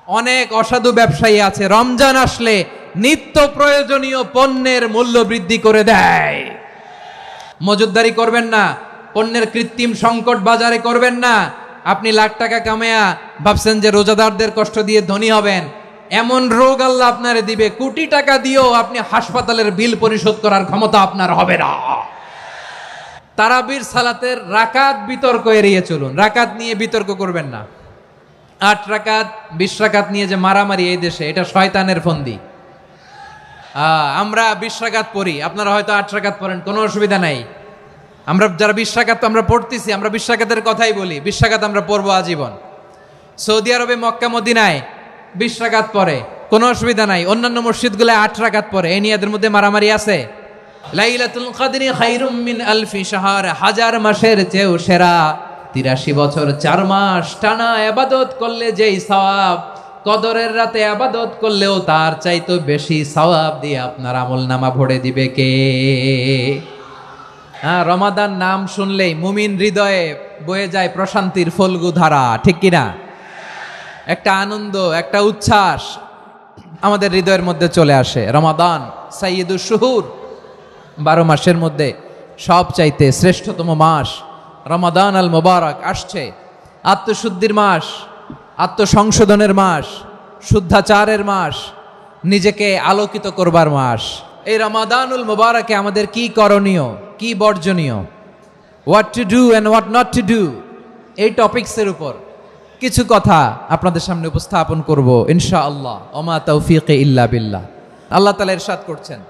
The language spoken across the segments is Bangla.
অনেক অসাধু ব্যবসায়ী আছে রমজান আসলে নিত্য প্রয়োজনীয় পণ্যের মূল্য বৃদ্ধি করে দেয়। মজুতদারি করবেন না, পণ্যের কৃত্রিম সংকট বাজারে করবেন না। আপনি লাখ টাকা কামায়া ভাবছেন যে রোজাদারদের কষ্ট দিয়ে ধনী হবেন, এমন রোগ আল্লাহ আপনারে দিবে, কোটি টাকা দিয়েও আপনি হাসপাতালের বিল পরিশোধ করার ক্ষমতা আপনার হবে না। তারাবির সালাতের রাকাত বিতর্ক এড়িয়ে চলুন, রাকাত নিয়ে বিতর্ক করবেন না। 8 রাকাত 20 রাকাত নিয়ে যে মারামারি এই দেশে, এটা শয়তানের ফন্দি। আমরা 20 রাকাত পড়ি, আপনারা হয়তো 8 রাকাত পড়েন, কোনো অসুবিধা নাই। আমরা যারা 20 রাকাত আমরা পড়তেছি, আমরা 20 রাকাতের কথাই বলি, 20 রাকাত আমরা পড়বো আজীবন। সৌদি আরবে মক্কা মদিনায় 20 রাকাত পড়ে, কোনো অসুবিধা নাই। অন্যান্য মসজিদগুলো 8 রাকাত পড়ে, এই নিয়ে এদের মধ্যে মারামারি আছে? লাইলাতুল কদরি খায়রুম মিন আলফি শাহর, 1000 মাসের চেয়েও সেরা। 83 বছর 4 মাস টানা ইবাদত করলে যেই সওয়াব, কদরের রাতে ইবাদত করলেও তার চাইতে বেশি সওয়াব দিয়ে আপনার আমলনামা ভরে দিবে কে? রমাদান নাম শুনলেই মুমিন হৃদয়ে বয়ে যায় প্রশান্তির ফল্গু ধারা, ঠিক কিনা? একটা আনন্দ, একটা উচ্ছ্বাস আমাদের হৃদয়ের মধ্যে চলে আসে। রমাদান সাইয়্যিদুশ শুহুর, 12 মাসের মধ্যে সব চাইতে শ্রেষ্ঠতম মাস রমাদান আল মুবারক আসছে। আত্মশুদ্ধির মাস, আত্মসংশোধনের মাস, শুদ্ধাচারের মাস, নিজেকে আলোকিত করবার মাস। এই রমাদানুল মুবারকে আমাদের কি করণীয়, কি বর্জনীয়, what to do and what not to do, এই টপিকসের উপর কিছু কথা আপনাদের সামনে উপস্থাপন করব ইনশাআল্লাহ। ওমা তাওফীকি ইল্লা বিল্লাহ। আল্লাহ তাআলা ইরশাদ করছেন,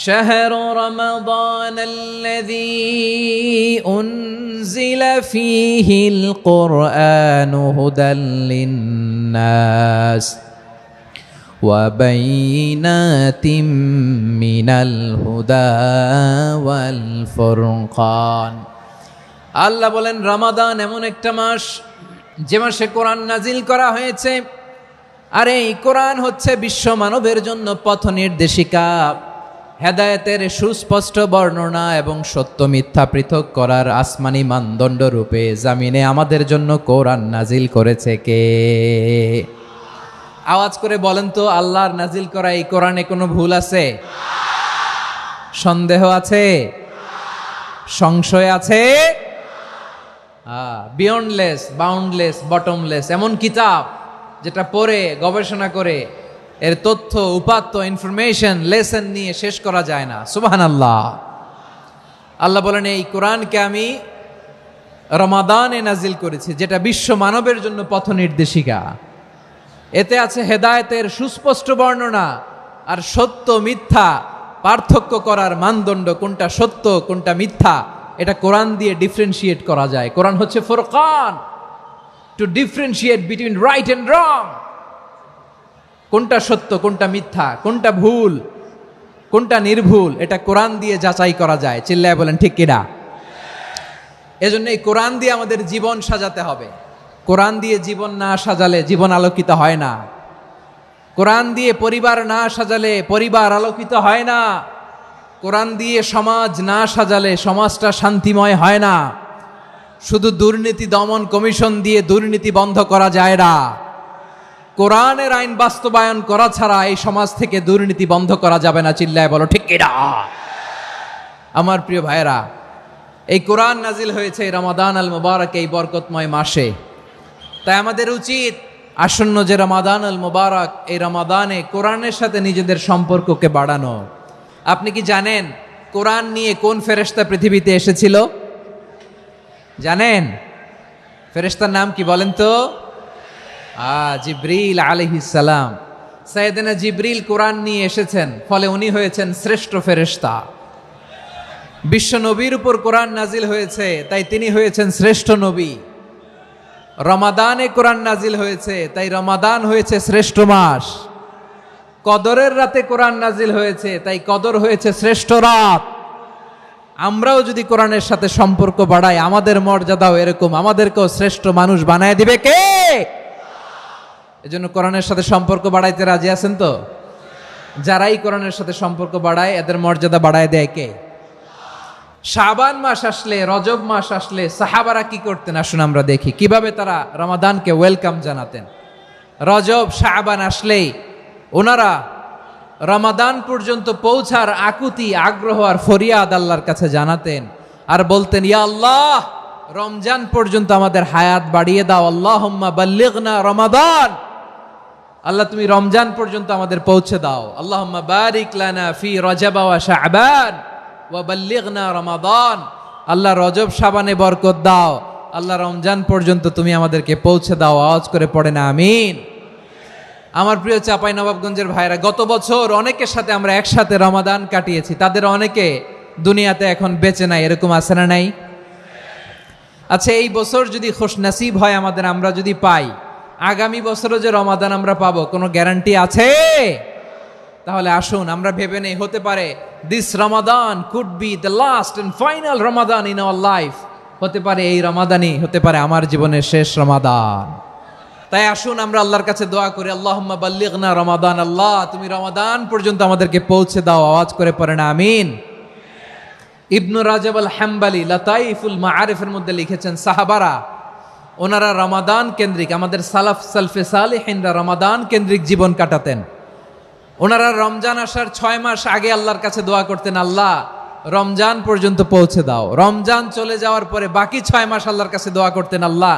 شهر رمضان الذي أنزل فيه القرآن هدى للناس وبينات من الهدى والفرقان। আল্লাহ বলেন রমাদান এমন একটা মাস যে মাসে কোরআন নাজিল করা হয়েছে, আর এই কোরআন হচ্ছে বিশ্ব মানবের জন্য পথ নির্দেশিকা, হেদায়েতের সুস্পষ্ট বর্ণনা এবং সত্য মিথ্যা পৃথক করার আসমানি মানদণ্ড রূপে জামিনে আমাদের জন্য কোরআন নাজিল করেছে কে? আওয়াজ করে বলেন তো, আল্লাহর নাজিল করা এই কোরআনে কোনো ভুল আছে? সন্দেহ আছে? সংশয় আছে? বিয়ন্ডলেস, বাউন্ডলেস, বটমলেস, এমন কিতাব যেটা পড়ে গবেষণা করে এর তথ্য উপাত্ত ইনফরমেশন লেসন নিয়ে শেষ করা যায় না। সুবহানাল্লাহ। আল্লাহ বলেন এই কোরআনকে আমি রমাদানে নাজিল করেছি, যেটা বিশ্ব মানবের জন্য পথ নির্দেশিকা। এতে আছে হেদায়েতের সুস্পষ্ট বর্ণনা আর সত্য মিথ্যা পার্থক্য করার মানদণ্ড, কোনটা সত্য কোনটা মিথ্যা এটা কোরআন দিয়ে ডিফারেন্সিয়েট করা যায়। কোরআন হচ্ছে Furqan, to differentiate between right and wrong. কোনটা সত্য কোনটা মিথ্যা, কোনটা ভুল কোনটা নির্ভুল, এটা কোরআন দিয়ে যাচাই করা যায়। চিল্লায় বলেন ঠিক কিনা? এজন্য এই কোরআন দিয়ে আমাদের জীবন সাজাতে হবে। কোরআন দিয়ে জীবন না সাজালে জীবন আলোকিত হয় না। কোরআন দিয়ে পরিবার না সাজালে পরিবার আলোকিত হয় না। কোরআন দিয়ে সমাজ না সাজালে সমাজটা শান্তিময় হয় না। শুধু দুর্নীতি দমন কমিশন দিয়ে দুর্নীতি বন্ধ করা যায় না। কোরআনের আইন বাস্তবায়ন করা ছাড়া এই সমাজ থেকে দুর্নীতি বন্ধ করা যাবে না। চিল্লায় বলো ঠিক কিনা? আমার প্রিয় ভাইয়েরা, এই কোরআন নাজিল হয়েছে রমাদান আল মুবারক, এই বরকতময় মাসে। তাই আমাদের উচিত আসন্ন যে রমাদান আল মুবারক, এই রমাদানে কোরআনের সাথে নিজেদের সম্পর্ককে বাড়ানো। আপনি কি জানেন কোরআন নিয়ে কোন ফেরেশতা পৃথিবীতে এসেছিল? জানেন? ফেরেশতার নাম কি বলেন তো? জিবরিল আলাইহিস সালাম। সাইয়েদনা জিবরিল কোরআন নিয়ে এসেছেন, ফলে উনি হয়েছেন শ্রেষ্ঠ ফেরেশতা। বিশ্ব নবীর উপর কোরআন নাজিল হয়েছে, তাই তিনি হয়েছেন শ্রেষ্ঠ নবী। রমাদানে কোরআন নাজিল হয়েছে, তাই রমাদান হয়েছে শ্রেষ্ঠ মাস। কদরের রাতে কোরআন নাজিল হয়েছে, তাই কদর হয়েছে শ্রেষ্ঠ রাত। আমরাও যদি কোরআনের সাথে সম্পর্ক বাড়াই, আমাদের মর্যাদাও এরকম, আমাদেরকেও শ্রেষ্ঠ মানুষ বানায় দিবে কে? এজন্য কোরআনের সাথে সম্পর্ক বাড়াইতে রাজি আছেন তো? যারাই কোরআনের সাথে সম্পর্ক বাড়ায় এদের মর্যাদা বাড়ায় দেয় কে? শাবান মাস আসলে, রজব মাস আসলে সাহাবারা কি করতেন আসুন আমরা দেখি কিভাবে তারা রমাদানকে ওয়েলকাম জানাতেন। রজব শাবান আসলেই ওনারা রমাদান পর্যন্ত পৌঁছার আকুতি আগ্রহ আর ফরিয়াদ আল্লাহর কাছে জানাতেন আর বলতেন, ইয়া আল্লাহ, রমজান পর্যন্ত আমাদের হায়াত বাড়িয়ে দাও, আল্লাহুম্মা বাল্লিগনা রমাদান, আল্লাহ তুমি রমজান পর্যন্ত আমাদের পৌঁছে দাও, আল্লাহুম্মা বারিক লানা ফি রজব ওয়া শাবান ওয়া বাল্লিগনা রমাদান, আল্লাহ রজব শাবানে বরকত দাও, আল্লাহ রমজান পর্যন্ত তুমি আমাদেরকে পৌঁছে দাও। আওয়াজ করে পড়ে না আমিন। আমার প্রিয় চাঁপাইনবাবগঞ্জের ভাইরা, গত বছর অনেকের সাথে আমরা একসাথে রমাদান কাটিয়েছি, তাদের অনেকে দুনিয়াতে এখন বেঁচে নাই, এরকম আছে না নাই? আচ্ছা, এই বছর যদি খুশনসিব হয় আমাদের, আমরা যদি পাই, আগামী বছরও যে রমাদান আমরা পাবো কোনো গ্যারান্টি আছে? তাহলে আসুন আমরা ভেবে নেই, হতে পারে this Ramadan could be the last and final Ramadan in our life. হতে পারে এই রমাদানই হতে পারে আমার জীবনের শেষ রমাদান। তাই আসুন আমরা আল্লাহর কাছে দোয়া করি, আল্লাহুম্মা বাল্লিগনা রমাদান, আল্লাহ তুমি রমাদান পর্যন্ত আমাদেরকে পৌঁছে দাও। আওয়াজ করে পড়েন আমিন। ইবনু রাজব আল হাম্বালি লাতাইফুল মাআরিফের মধ্যে লিখেছেন, সাহাবারা ওনারা রমাদান কেন্দ্রিক, আমাদের সালাফ সালফে সালিহিনরা রমাদান কেন্দ্রিক জীবন কাটাতেন। ওনারা রমজান আসার 6 মাস আগে আল্লাহর কাছে দোয়া করতেন, আল্লাহ রমজান পর্যন্ত পৌঁছে দাও। রমজান চলে যাওয়ার পরে বাকি 6 মাস আল্লাহর কাছে দোয়া করতেন, আল্লাহ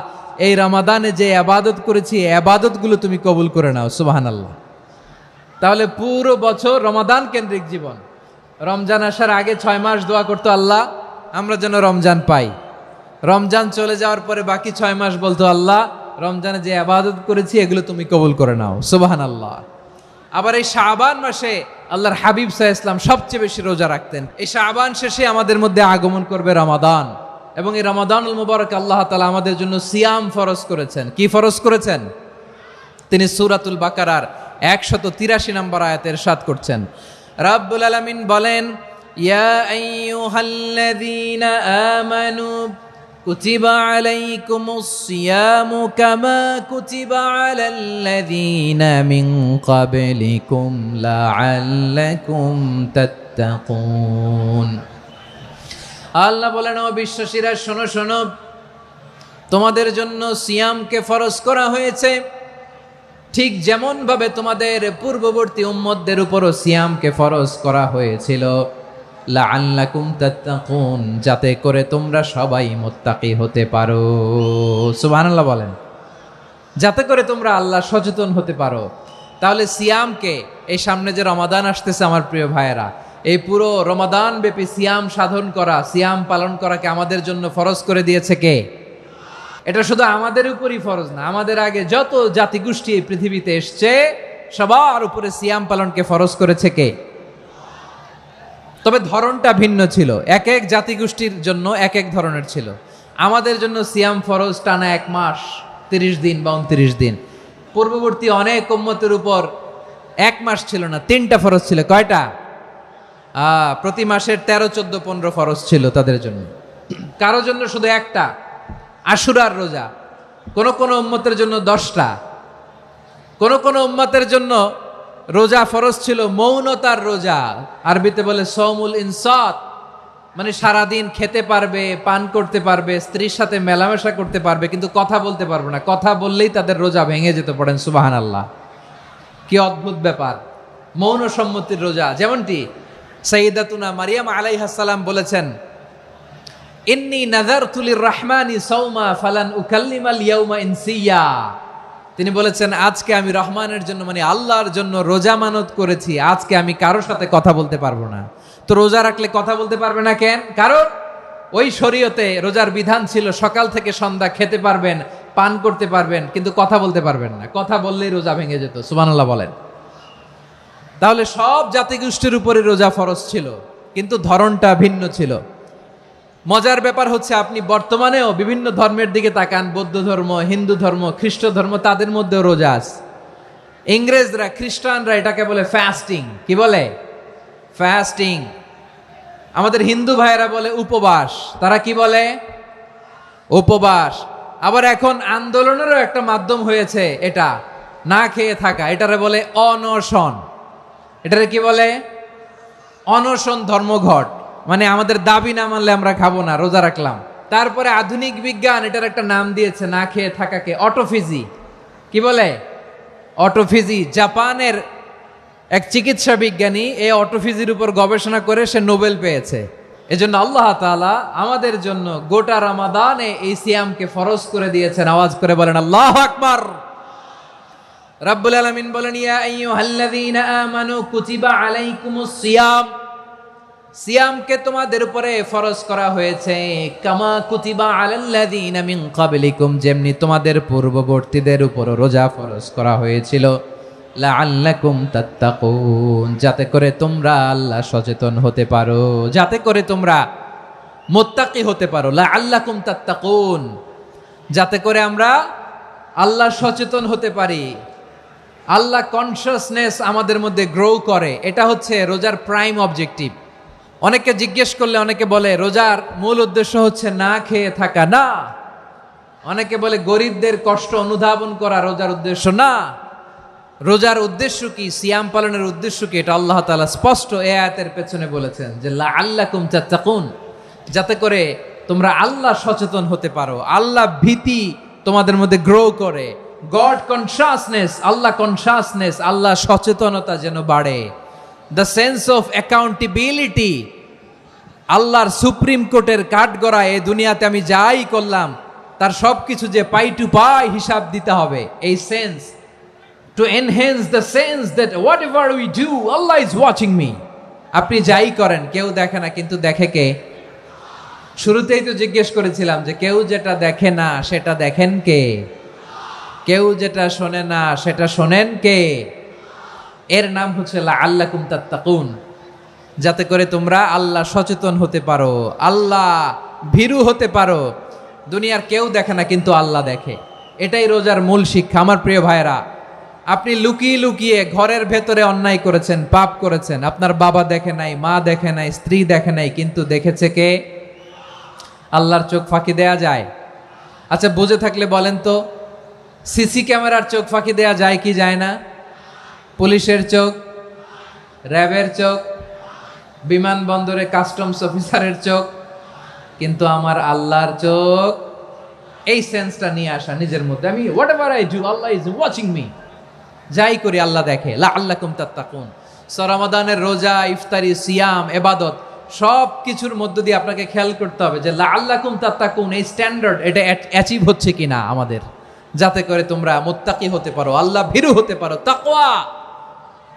এই রমাদানে যে ইবাদত করেছি এই ইবাদতগুলো তুমি কবুল করে নাও। সুবহানাল্লাহ। তাহলে পুরো বছর রমাদান কেন্দ্রিক জীবন। রমজান আসার আগে 6 মাস দোয়া করতো, আল্লাহ আমরা যেন রমজান পাই। রমজান চলে যাওয়ার পরে বাকি 6 মাস বলতো, আল্লাহ রমজানে যে ইবাদত করেছি এগুলো তুমি কবুল করে নাও। সুবহানাল্লাহ। আবার এই শাবান মাসে আল্লাহর হাবিব সাল্লাল্লাহু আলাইহি ওয়াসাল্লাম সবচেয়ে বেশি রোজা রাখতেন। এই শাবান শেষে আমাদের মধ্যে আগমন করবে রমাদান, এবং এই রমাদানুল মুবারক আল্লাহ তাআলা আমাদের জন্য সিয়াম ফরজ করেছেন। কি ফরজ করেছেন? তিনি সূরাতুল বাকারার 183 নম্বর আয়াতে ইরশাদ করছেন, রাব্বুল আলামিন বলেন, ইয়া আইয়ুহাল্লাযীনা আমানু কুতিবা আলাইকুমুস সিয়ামু কামা কুতিবা আলাল্লাযীনা মিন ক্বাবলিকুম লাআল্লাকুম তাত্তাকুন। আল্লাহ বলেন, ও বিশ্বাসীরা শোনো শোনো, তোমাদের জন্য সিয়ামকে ফরজ করা হয়েছে, ঠিক যেমন ভাবে তোমাদের পূর্ববর্তী উম্মতদের উপরও সিয়ামকে ফরজ করা হয়েছিল, লাআল্লাকুম তাত্তাকুন, যাতে করে তোমরা সবাই মুত্তাকি হতে পারো। সুবহানাল্লাহ বলেন, যাতে করে তোমরা আল্লাহ সচেতন হতে পারো। তাহলে সিয়ামকে, এই সামনে যে রমাদান আসতেছে আমার প্রিয় ভাইয়েরা, এই পুরো রমাদান ব্যাপী সিয়াম সাধন করা, সিয়াম পালন করাকে আমাদের জন্য ফরজ করে দিয়েছে কে? এটা শুধু আমাদের উপরই ফরজ না, আমাদের আগে যত জাতিগোষ্ঠী এই পৃথিবীতে এসছে সবার উপরে সিয়াম পালনকে ফরজ করেছে কে? তবে ধরনটা ভিন্ন ছিল, এক এক জাতিগোষ্ঠীর জন্য এক এক ধরনের ছিল। আমাদের জন্য সিয়াম ফরজ টানা 1 মাস 30 দিন বা 29 দিন। পূর্ববর্তী অনেক উম্মতের উপর 1 মাস ছিল না, 3টা ফরজ ছিল। কয়টা? প্রতি মাসের 13, 14, 15 ফরজ ছিল তাদের জন্য। কারো জন্য শুধু একটা, আশুরার রোজা। কোন কোন উম্মতের জন্য 10টা। কোন কোন উম্মতের জন্য রোজা ফরজ ছিল মৌনতার রোজা, আরবিতে বলে সৌমুল ইনসাত, মানে সারাদিন খেতে পারবে, পান করতে পারবে, স্ত্রীর সাথে মেলামেশা করতে পারবে, কিন্তু কথা বলতে পারবে না। কথা বললেই তাদের রোজা ভেঙে যেত। পড়েন সুবহানাল্লাহ। কি অদ্ভুত ব্যাপার, মৌন সম্মতির রোজা। যেমনটি সাইয়্যিদাতুনা মারিয়াম আলাইহাস সালাম বলেছেন, ইন্নী নাযারতু লির-রাহমানি সাওমা ফালান উকাল্লিমাল ইয়াওমা ইনসিয়া। তিনি বলেছেন, আজকে আমি রহমানের জন্য, মানে আল্লাহর জন্য রোজা মানত করেছি, আজকে আমি কারোর সাথে কথা বলতে পারবো না। তো রোজা রাখলে কথা বলতে পারবে না কেন? কারণ ওই শরীয়তে রোজার বিধান ছিল সকাল থেকে সন্ধ্যা খেতে পারবেন, পান করতে পারবেন, কিন্তু কথা বলতে পারবেন না। কথা বললেই রোজা ভেঙে যেত। সুবহানাল্লাহ বলেন। তাহলে সব জাতিগোষ্ঠীর উপরে রোজা ফরজ ছিল, কিন্তু ধরনটা ভিন্ন ছিল। মজার ব্যাপার হচ্ছে, আপনি বর্তমানেও বিভিন্ন ধর্মের দিকে তাকান, বৌদ্ধ ধর্ম, হিন্দু ধর্ম, খ্রিস্ট ধর্ম, তাদের মধ্যেও রোজা আছে। ইংরেজরা, খ্রিস্টানরা এটাকে বলে ফাস্টিং। কি বলে? ফাস্টিং। আমাদের হিন্দু ভাইয়েরা বলে উপবাস। তারা কি বলে? উপবাস। আবার এখন আন্দোলনেরও একটা মাধ্যম হয়েছে এটা, না খেয়ে থাকা, এটারে বলে অনশন। এটারে কি বলে? অনশন ধর্মঘট। মানে আমাদের দাবি না মানলে আমরা খাবো না, রোজা রাখলাম। তারপরে আধুনিক বিজ্ঞান এটার একটা নাম দিয়েছে, না খেয়ে থাকাকে অটোফিজি। কি বলে? অটোফিজি, জাপানের এক চিকিৎসা বিজ্ঞানী এই অটোফিজির উপর গবেষণা করে সে নোবেল পেয়েছে। এজন্য আল্লাহ তাআলা আমাদের জন্য গোটা রমাদানে এই সিয়ামকে ফরজ করে দিয়েছেন। আওয়াজ করে বলেন আল্লাহু আকবার। রাব্বুল আলামিন বলেন, ইয়া আইয়ুহাল্লাযীনা আমানু কুতিবা আলাইকুমুস সিয়াম, সিয়ামকে তোমাদের উপরে ফরজ করা হয়েছে, কামা কুতিবা আলাল্লাযীনা মিন ক্বাবলিকুম, যেমনি তোমাদের পূর্ববর্তীদের উপর রোজা ফরজ করা হয়েছিল, লাআল্লাকুম তাত্তাকুন, যাতে করে তোমরা আল্লাহ সচেতন হতে পারো, যাতে করে তোমরা মুত্তাকি হতে পারো। লাআল্লাকুম তাত্তাকুন, যাতে করে আমরা আল্লাহ সচেতন হতে পারি, আল্লাহ কনসিয়াসনেস আমাদের মধ্যে গ্রো করে। এটা হচ্ছে রোজার প্রাইম অবজেক্টিভ। অনেকে জিজ্ঞেস করলে অনেকে বলে রোজার মূল উদ্দেশ্য হচ্ছে না খেয়ে থাকা। না, অনেকে বলে গরিবদের কষ্ট অনুধাবন করা রোজার উদ্দেশ্য। না, রোজার উদ্দেশ্য কি, সিয়াম পালনের উদ্দেশ্য কি, এটা আল্লাহ তাআলা স্পষ্ট এই আয়াতের পেছনে বলেছেন যে লাআল্লাকুম তাত্তাকুন, যাতে করে তোমরা আল্লাহ সচেতন হতে পারো, আল্লাহ ভীতি তোমাদের মধ্যে গ্রো করে, গড কনসিয়াসনেস, আল্লাহ কনসিয়াসনেস, আল্লাহ সচেতনতা যেন বাড়ে, দ্য সেন্স অফ অ্যাকাউন্টেবিলিটি, আল্লাহর সুপ্রিম কোর্টের কাঠগড়া এই দুনিয়াতে আমি যাই করলাম তার সবকিছু যে পাই টু পাই হিসাব দিতে হবে, এই sense, to enhance the sense that whatever we do, Allah is watching me. আপনি যাই করেন কেউ দেখে না, কিন্তু দেখে কে? শুরুতেই তো জিজ্ঞেস করেছিলাম যে কেউ যেটা দেখে না সেটা দেখেন কে? কেউ যেটা শোনে না সেটা শোনেন কে? এর নাম হচ্ছে লাআল্লাকুম তাত্তাকুন, যাতে করে তোমরা আল্লাহ সচেতন হতে পারো, আল্লাহ ভীরু হতে পারো। দুনিয়ার কেউ দেখে না, কিন্তু আল্লাহ দেখে। এটাই রোজার মূল শিক্ষা। আমার প্রিয় ভাইরা, আপনি লুকিয়ে লুকিয়ে ঘরের ভেতরে অন্যায় করেছেন, পাপ করেছেন, আপনার বাবা দেখে নাই, মা দেখে নাই, স্ত্রী দেখে নাই, কিন্তু দেখেছে কে? আল্লাহর চোখ ফাঁকি দেয়া যায়? আচ্ছা, বুঝে থাকলে বলেন তো, সিসি ক্যামেরার চোখ ফাঁকি দেয়া যায় কি যায় না? পুলিশের চোখ, র্যাবের চোখ, বিমানবন্দরে কাস্টমস অফিসারের চোখ, কিন্তু আমার আল্লাহর চোখ। এই সেন্সটা নিয়ে আসা নিজের মধ্যে, আমি what ever I do Allah is watching me, যাই করি আল্লাহ দেখে। লাআল্লাকুম তাত্তাকুন। রমাদানের রোজা, ইফতারি, সিয়াম, ইবাদত সব কিছুর মধ্য দিয়ে আপনাকে খেয়াল করতে হবে যে লাআল্লাকুম তাত্তাকুন এই স্ট্যান্ডার্ড এটা অ্যাচিভ হচ্ছে কিনা আমাদের, যাতে করে তোমরা মুত্তাকি হতে পারো, আল্লাহ ভীরু হতে পারো। তাকওয়া,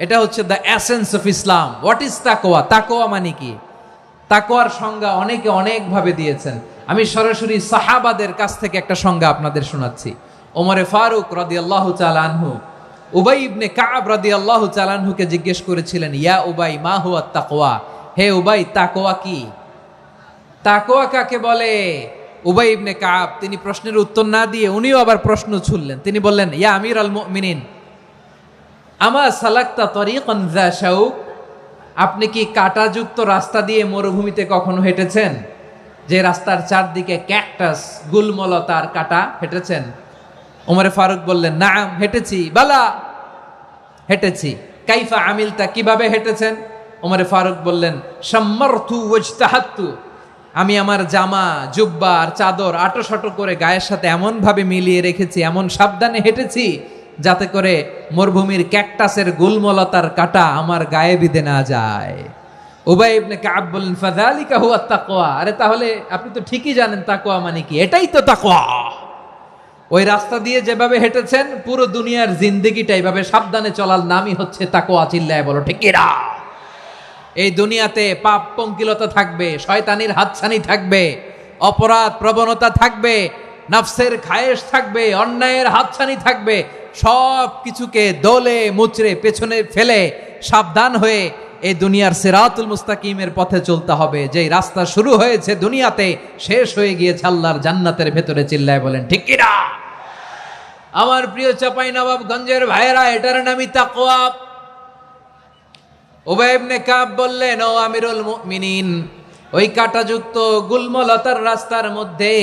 এটা হচ্ছে the essence of Islam. What is তাকওয়া? তাকওয়া মানে কি? তাকওয়ার সংজ্ঞা অনেকে অনেকভাবে দিয়েছেন। আমি সরাসরি সাহাবাদের কাছ থেকে একটা সংজ্ঞা আপনাদের শোনাচ্ছি। ওমরে ফারুক রাদিয়াল্লাহু তাআলা আনহু উবাই ইবনে কাব রাদিয়াল্লাহু তাআলা আনহুকে জিজ্ঞেস করেছিলেন, ইয়া উবাই মা হুয়া তাকওয়া, হে উবাই তাকওয়া কি? তাকওয়া কাকে বলে? উবাই ইবনে কাব তিনি প্রশ্নের উত্তর না দিয়ে উনিও আবার প্রশ্ন ছুড়লেন। তিনি বললেন, ইয়া আমিরাল মুমিনিন, আমা সালাকতা তরিকান যা শাউক, আপনি কি কাঁটাযুক্ত রাস্তা দিয়ে মরুভূমিতে কখনো হেঁটেছেন? যে রাস্তার চারদিকে ক্যাকটাস, গুলমলতার কাঁটা, হেঁটেছেন? ওমরে ফারুক বললেন, নাম, হেঁটেছি। বালা, হেঁটেছি। কাইফা আমিলতা, কিভাবে হেঁটেছেন? ওমরে ফারুক বললেন, শাম্মারতু ওয়াজতাহাতু, আমি আমার জামা, জুব্বা আর চাদর আটোসাটো করে গায়ের সাথে এমন ভাবে মিলিয়ে রেখেছি, এমন সাবধানে হেঁটেছি যাতে করে মরুভূমির ক্যাকটাসের গুলমলতার কাঁটা আমার গায়ে বিঁধে না যায়। উবাই ইবনে কাব বললেন, ফাযালিকা হুয়া তাকওয়া, আরে তাহলে আপনি তো ঠিকই জানেন তাকওয়া মানে কি, এটাই তো তাকওয়া। ওই রাস্তা দিয়ে যেভাবে হেঁটেছেন পুরো দুনিয়ার জিন্দেগিটা এইভাবে সাবধানে চলার নামই হচ্ছে তাকওয়া। চিল্লায় বলো ঠিক কিনা? এই দুনিয়াতে পাপ পঙ্কিলতা থাকবে, শয়তানির হাতছানি থাকবে, অপরাধ প্রবণতা থাকবে, নফসের খায়েশ থাকবে, অন্যায়ের হাতছানি থাকবে। সব কিছুকে দোলে মুচড়ে পেছনে ফেলে সাবধান হয়ে এই দুনিয়ার সিরাতুল মুস্তাকিমের পথে চলতে হবে। যেই রাস্তা শুরু হয়েছে দুনিয়াতে, শেষ হয়ে গিয়েছে আল্লাহর জান্নাতের ভেতরে। চিল্লায় বলেন ঠিক কিনা? আমার প্রিয় চাঁপাইনবাবগঞ্জের ভাইয়েরা, এটার নামই তাকওয়া। উবাই ইবনে কাব বললেন, ও আমিরুল মুমিনিন, ওই কাঁটাযুক্ত গুলমলতার রাস্তার মধ্যে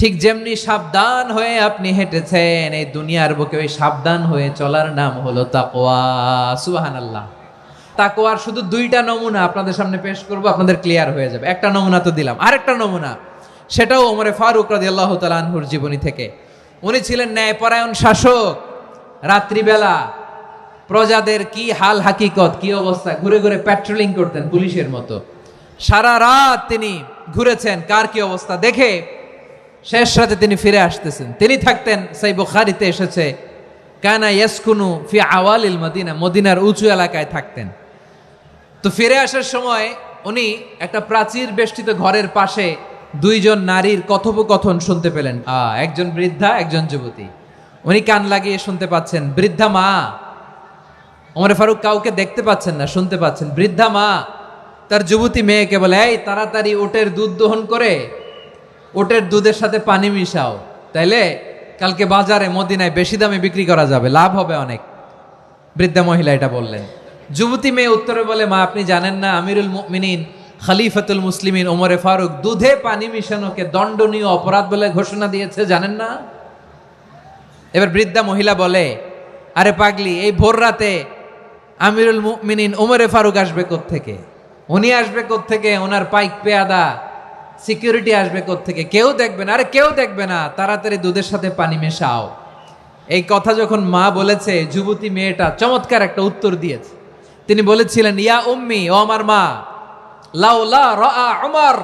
ঠিক যেমনি সাবধান হয়ে আপনি হেঁটেছেন, এই দুনিয়ার বুকে ওই সাবধান হয়ে চলার নাম হলো তাকওয়া। সুবহানাল্লাহ। তাকওয়ার শুধু দুইটা নমুনা আপনাদের সামনে পেশ করব, আপনাদের ক্লিয়ার হয়ে যাবে। একটা নমুনা তো দিলাম, আরেকটা নমুনা, সেটাও ওমরে ফারুক রাদিয়াল্লাহু তাআলা আনহুর জীবনী থেকে। উনি ছিলেন ন্যায়পরায়ণ শাসক, রাত্রিবেলা প্রজাদের কি হাল হাকিকত, কি অবস্থা, ঘুরে ঘুরে প্যাট্রোলিং করতেন পুলিশের মতো। সারা রাত তিনি ঘুরেছেন কার কি অবস্থা দেখে শেষ রাতে তিনি ফিরে আসতেছেন। তিনি থাকতেন, সেই বুখারীতে এসেছে, কানা ইয়াসকুনু ফি আওয়ালিল মদিনা, মদিনার উঁচু এলাকায় থাকতেন। তো ফিরে আসার সময় উনি একটা প্রাচীর বেষ্টিত ঘরের পাশে দুইজন নারীর কথোপকথন শুনতে পেলেন। একজন বৃদ্ধা, একজন যুবতী। উনি কান লাগিয়ে শুনতে পাচ্ছেন। বৃদ্ধা মা, ওমরে ফারুক কাউকে দেখতে পাচ্ছেন না, শুনতে পাচ্ছেন। বৃদ্ধা মা তার যুবতী মেয়েকে বলে, এই তাড়াতাড়ি ওটের দুধ দহন করে ওটের দুধের সাথে পানি মিশাও, তাইলে কালকে বাজারে মদিনায় বেশি দামে বিক্রি করা যাবে, লাভ হবে অনেক। বৃদ্ধা মহিলা এটা বললেন। যুবতী মেয়ে উত্তরে বলে, মা আপনি জানেন না আমিরুল মুমিনিন খলিফাতুল মুসলিমিন ওমরে ফারুক দুধে পানি মিশানোকে দণ্ডনীয় অপরাধ বলে ঘোষণা দিয়েছে, জানেন না? এবার বৃদ্ধা মহিলা বলে, আরে পাগলি, এই ভোর রাতে আমিরুল মুমিনিন ওমরে ফারুক আসবে কোত্থেকে? উনি আসবে কোত্থেকে? ওনার পাইক পেয়াদা সিকিউরিটি আসবে কোত্থেকে? কেউ দেখবে না। আরে কেউ দেখবে না, তাড়াতাড়ি দুধের সাথে পানি মেশাও। এই কথা যখন মা বলেছে, যুবতী মেয়েটা চমৎকার একটা উত্তর দিয়েছে। তিনি বলেছিলেন, ইয়া উম্মি, ও আমার মা, লাউলা রাআ উমর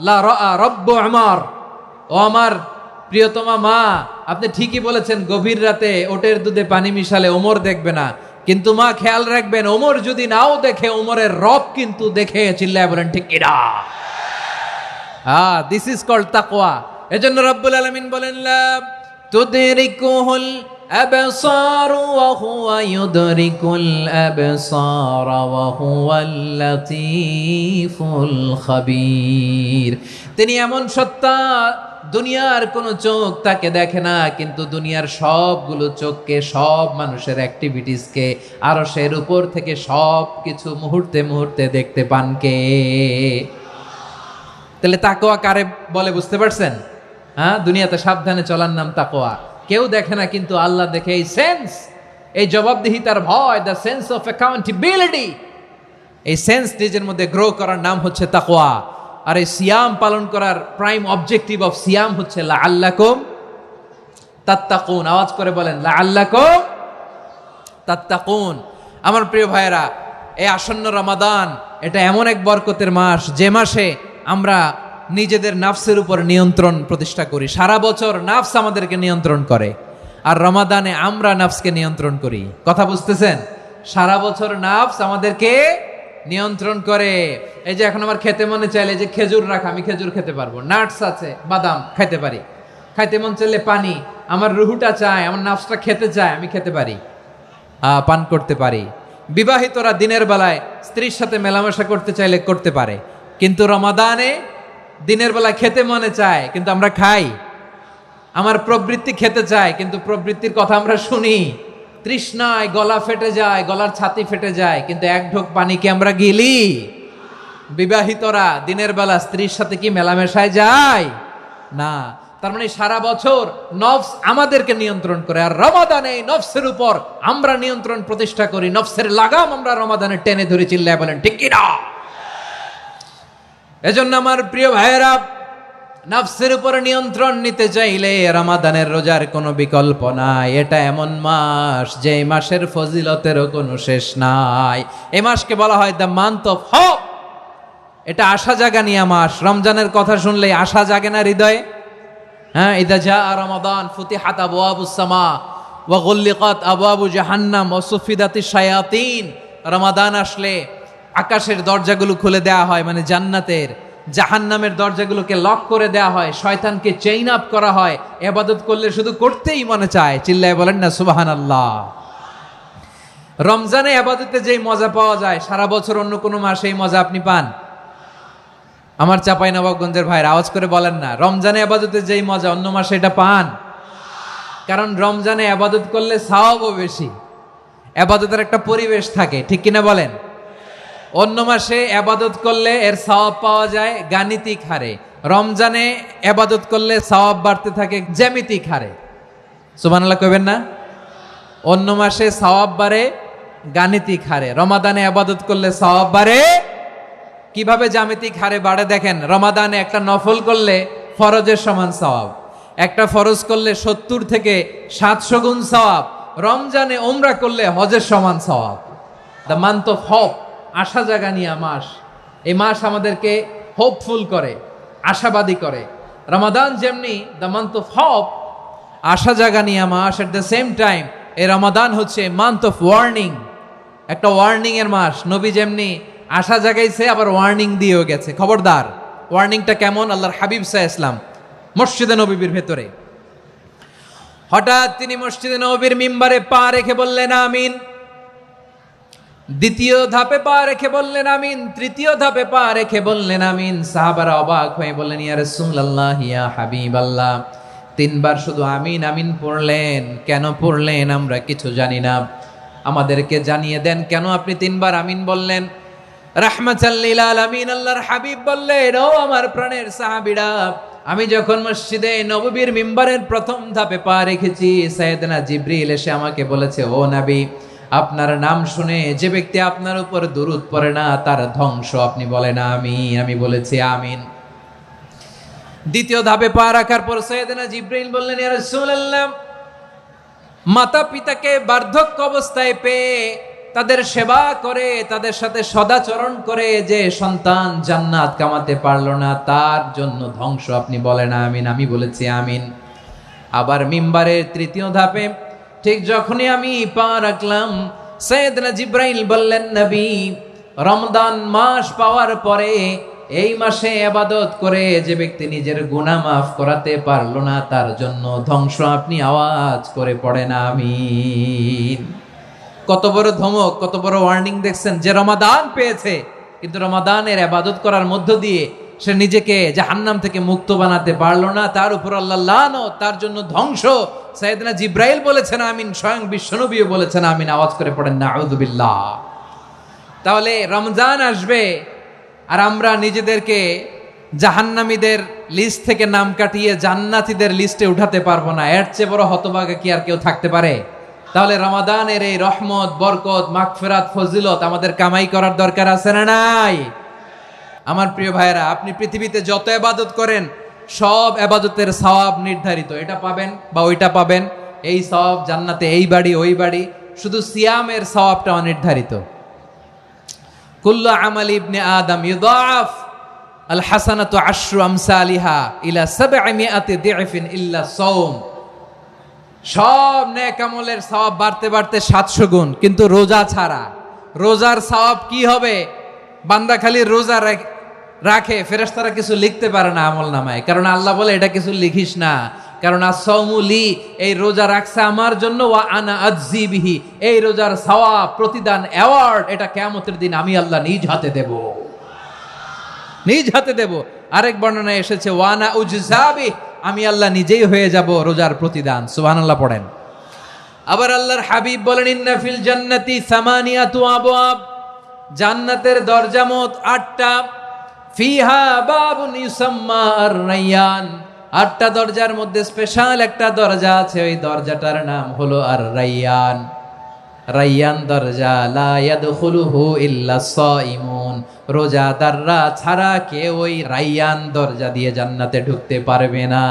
লা রাআ রব্বু উমর। ও আমার প্রিয়তমা মা, আপনি ঠিকই বলেছেন, গভীর রাতে ওটের দুধে পানি মিশালে ওমর দেখবে না, কিন্তু মা খেয়াল রাখবেন, ওমর যদি নাও দেখে, ওমরের রব কিন্তু দেখে। চিল্লায় বলেন ঠিক কিনা? দিস ইজ কল্ড তাকওয়া। এজন্য রব্বুল আলামিন বলেন, লা তুদরিকুহুল আবসার ওয়া হুয়া ইউদরিকুল আবসার ওয়া হুয়াল লাতীফুল খাবীর। তিনি এমন সত্তা, দুনিয়ার কোনো চোখ তাকে দেখে না, কিন্তু দুনিয়ার সবগুলো চোখকে, সব মানুষের অ্যাক্টিভিটিসকে, আরশের উপর থেকে সব কিছু মুহূর্তে মুহূর্তে দেখতে পান কে? তাহলে তাকওয়া কারে বলে বুঝতে পারছেন? দুনিয়াতে সাবধানে চলার নাম তাকওয়া। কেউ দেখে না, কিন্তু আল্লাহ দেখে। এই সেন্স, এই জবাবদিহিতার ভয়, দ্য সেন্স অফ অ্যাকাউন্টেবিলিটি, এই সেন্স নিজের মধ্যে গ্রো করার নাম হচ্ছে তাকওয়া। আর এই সিয়াম পালন করার প্রাইম অবজেক্টিভ অফ সিয়াম হচ্ছে লাআল্লাকুম তাত্তাকুন। আওয়াজ করে বলেন, লাআল্লাকুম তাত্তাকুন। আমার প্রিয় ভাইয়েরা, এই আসন্ন রমাদান, এটা এমন এক বরকতের মাস, যে মাসে আমরা নিজেদের নাফসের উপর নিয়ন্ত্রণ প্রতিষ্ঠা করি। সারা বছর নাফস আমাদেরকে নিয়ন্ত্রণ করে, আর রমাদানে আমরা নাফসকে নিয়ন্ত্রণ করি। কথা বুঝতেছেন? সারা বছর নাফস আমাদেরকে নিয়ন্ত্রণ করে। এই যে এখন আমার খেতে মনে চাইলে, যে খেজুর রাখা, আমি খেজুর খেতে পারবো, নাটস আছে, বাদাম খাইতে পারি। খাইতে মন চাইলে পানি, আমার রুহুটা চায়, আমার নাফসটা খেতে চায়, আমি খেতে পারি, পান করতে পারি। বিবাহিতরা দিনের বেলায় স্ত্রীর সাথে মেলামেশা করতে চাইলে করতে পারে, কিন্তু রমাদানে দিনের বেলায় খেতে মনে চায়, কিন্তু আমরা খাই। আমার প্রবৃত্তি খেতে চায়, কিন্তু প্রবৃত্তির কথা আমরা শুনি। তৃষ্ণায় গলা ফেটে যায়, গলার ছাতি ফেটে যায়, কিন্তু এক ঢোক পানি কি আমরা গিলি? বিবাহিতরা দিনের বেলা স্ত্রীর সাথে কি মেলামেশায় যায়? না। তার মানে সারা বছর নফস আমাদেরকে নিয়ন্ত্রণ করে, আর রমাদানে নফসের উপর আমরা নিয়ন্ত্রণ প্রতিষ্ঠা করি। নফসের লাগাম আমরা রমাদানে টেনে ধরে। চিল্লায় বলেন ঠিক কিনা? এজন্য আমার প্রিয় ভাইয়েরা, নফসের উপরে নিয়ন্ত্রণ নিতে চাইলে রমাদানের রোজার কোনো বিকল্প নাই। এটা এমন মাস, যে মাসের ফজিলতেরও কোনো শেষ নাই। এই মাসকে বলা হয় দ্য মান্থ অফ হোপ। এটা আশা জাগানিয়া মাস। রমজানের কথা শুনলেই আশা জাগে না হৃদয়ে? ইদা জা রমাদান ফুতিহাত আবওয়াবুস সামা ওয়া গুল্লিকাত আবওয়াবু জাহান্নাম ওয়া সুফিদাতিশ শায়াতিন। রমাদান আসলে আকাশের দরজাগুলো খুলে দেয়া হয়, মানে জান্নাতের। জাহান্নামের দরজাগুলোকে লক করে দেয়া হয়, শয়তানকে চেইন আপ করা হয়। ইবাদত করলে শুধু করতেই মনে চায়। চিল্লায় বলেন না সুবহানাল্লাহ। রমজানে ইবাদতে যেই মজা পাওয়া যায়, সারা বছর অন্য কোনো মাসে এই মজা আপনি পান? আমার চাঁপাইনবাবগঞ্জের ভাইরা আওয়াজ করে বলেন না, রমজানে ইবাদতে যেই মজা অন্য মাসে এটা পান? কারণ রমজানে ইবাদত করলে সওয়াবও বেশি, ইবাদতের একটা পরিবেশ থাকে, ঠিক কিনা বলেন? অন্য মাসে ইবাদত করলে এর সওয়াব পাওয়া যায় গাণিতিক হারে, রমজানে ইবাদত করলে সওয়াব বাড়তে থাকে জ্যামিতিক হারে। সুবহানাল্লাহ কইবেন না? অন্য মাসে সওয়াব বাড়ে গাণিতিক হারে, রমাদানে ইবাদত করলে সওয়াব বাড়ে কিভাবে? জ্যামিতিক হারে বাড়ে। দেখেন, রমাদানে একটা নফল করলে ফরজের সমান সওয়াব, একটা ফরজ করলে 70 থেকে 700 গুণ সওয়াব, রমজানে ওমরা করলে হজের সমান সওয়াব। দ্য মান্থ অফ হোপ, আশা জাগানিয়া মাস। এই মাস আমাদেরকে হোপফুল করে, আশাবাদী করে। রমাদান যেমনি দ্য মান্থ অফ হোপ, আশা জাগানিয়া মাস, এট দ্য সেম টাইম এই রমাদান হচ্ছে মান্থ অফ ওয়ার্নিং, একটা ওয়ার্নিং এর মাস। নবী যেমনি আশা জাগাইছে আবার ওয়ার্নিং দিয়েও গেছে, খবরদার। ওয়ার্নিংটা কেমন? আল্লাহর হাবিব সাল্লাল্লাহু আলাইহি ওয়াসাল্লাম মসজিদে নববীর ভেতরে হঠাৎ তিনি মসজিদে নববীর মিম্বারে পা রেখে বললেন আমিন। দ্বিতীয় ধাপে পা রেখে বললেন আমিন, তৃতীয় ধাপে পা রেখে বললেন আমিন। সাহাবারা অবাক হয়ে বললেন, ইয়া রাসূলুল্লাহ, ইয়া হাবিবাল্লাহ, তিনবার শুধু আমিন আমিন পড়লেন, কেন পড়লেন আমরা কিছু জানি না, আমাদেরকে জানিয়ে দেন কেন আপনি তিনবার আমিন বললেন। রাহমাতাল লিল আলামিন আল্লাহর হাবিব বললেন, ও আমার প্রাণের সাহাবীরা, আমি যখন মসজিদে নববীর মিম্বারের প্রথম ধাপে পা রেখেছি, সাইয়েদনা জিবরিল এসে আমাকে বলেছে, ও নবী, আপনার নাম শুনে যে ব্যক্তি আপনার উপর দুরূদ পড়ে না তার ধ্বংস। আপনি বলেন আমিন। আমি বলেছি আমিন। দ্বিতীয় ধাপে পা রাখার পর সাইয়েদনা জিবরিল বললেন, ইয়া রাসূলুল্লাহ, মাতা পিতাকে বার্ধক্য অবস্থায় পেয়ে তাদের সেবা করে, তাদের সাথে সদাচরণ করে যে সন্তান জান্নাত কামাতে পারলো না তার জন্য ধ্বংস। আপনি বলেন আমিন। আমি বলেছি আমিন। আবার মিম্বারের তৃতীয় ধাপে ঠিক যখনই আমি পা রাখলাম, সাইয়েদনা জিবরাইল বললেন, নবী, রমজান মাস পাওয়ার পরে এই মাসে ইবাদত করে যে ব্যক্তি নিজের গুনাহ মাফ করাতে পারলো না তার জন্য ধ্বংস। আপনি আওয়াজ করে পড়েন আমিন। কত বড় ধমক, কত বড় ওয়ার্নিং দেখছেন। যে রমাদান পেয়েছে কিন্তু রমাদানের ইবাদত করার মধ্য দিয়ে সে নিজেকে জাহান্নাম থেকে মুক্ত বানাতে পারলো না, তার উপর আল্লাহ লানত, তার জন্য ধ্বংস। সাইয়েদনা জিবরাইল বলেছেন আমিন, স্বয়ং বিশ্বনবীও বলেছেন আমিন। আওয়াজ করে পড়েন নাউযুবিল্লাহ। তাহলে রমজান আসবে আর আমরা নিজেদেরকে জাহান্নামীদের লিস্ট থেকে নাম কাটিয়ে জান্নাতীদের লিস্টে উঠাতে পারবো না। এর চেয়ে বড় হতভাগা কি আর কেউ থাকতে পারে? তাহলে রমাদানের এই রহমত, বরকত, মাগফিরাত, ফজিলত আমাদের কামাই করার দরকার আছে না নাই? আমার প্রিয় ভাইরা, আপনি পৃথিবীতে যত ইবাদত করেন সব ইবাদতের সওয়াব নির্ধারিত। এটা পাবেন বা ওইটা পাবেন, এই সওয়াব জান্নাতে, এই বাড়ি ওই বাড়ি। শুধু সিয়ামের সওয়াবটা অনির্ধারিত। কুল্লু আমাল ইবনে আদম ইউদাফ আল হাসানাতু আশরু আমসালিহা ইলা 700 দি'ফিন ইল্লা সাওম। সব নেক আমলের সওয়াব বাড়তে বাড়তে 700 গুণ, কিন্তু রোজা ছাড়া। রোজার সওয়াব কি হবে? বান্দা খালি রোজা রাখে, ফেরেশতারা কিছু লিখতে পারে না আমল নামায়, কারণ আল্লাহ বলে এটা কিছু লিখিস না, কারণ আস-সাওমু লি, এই রোজা রাখছে আমার জন্য, ওয়া আনা আজজি বিহি, এই রোজার সওয়াব, প্রতিদান, অ্যাওয়ার্ড এটা কিয়ামতের দিন আমি আল্লাহ নিজ হাতে দেব, নিজ হাতে দেব। আরেক বর্ণনায় এসেছে ওয়া আনা উজজাবি, আমি আল্লাহ নিজেই হয়ে যাব রোজার প্রতিদান। সুবহানাল্লাহ পড়েন। আবার আল্লাহর হাবিব বলেন, ইন্না ফিল জান্নাতি সামানিয়াতু আবওয়াব, জান্নাতের দরজা মোট 8টা। ফিহা বাবুন ইউসাম্মা আর-রায়্যান, 8টা দরজার মধ্যে স্পেশাল একটা দরজা আছে, ওই দরজাটার নাম হলো আর-রায়্যান। রায়্যান দরজা, লা ইয়াদখুলুহু ইল্লা সাইমুন, রোজাদাররা ছাড়া কেউ ওই রায়্যান দরজা দিয়ে জান্নাতে ঢুকতে পারবে না।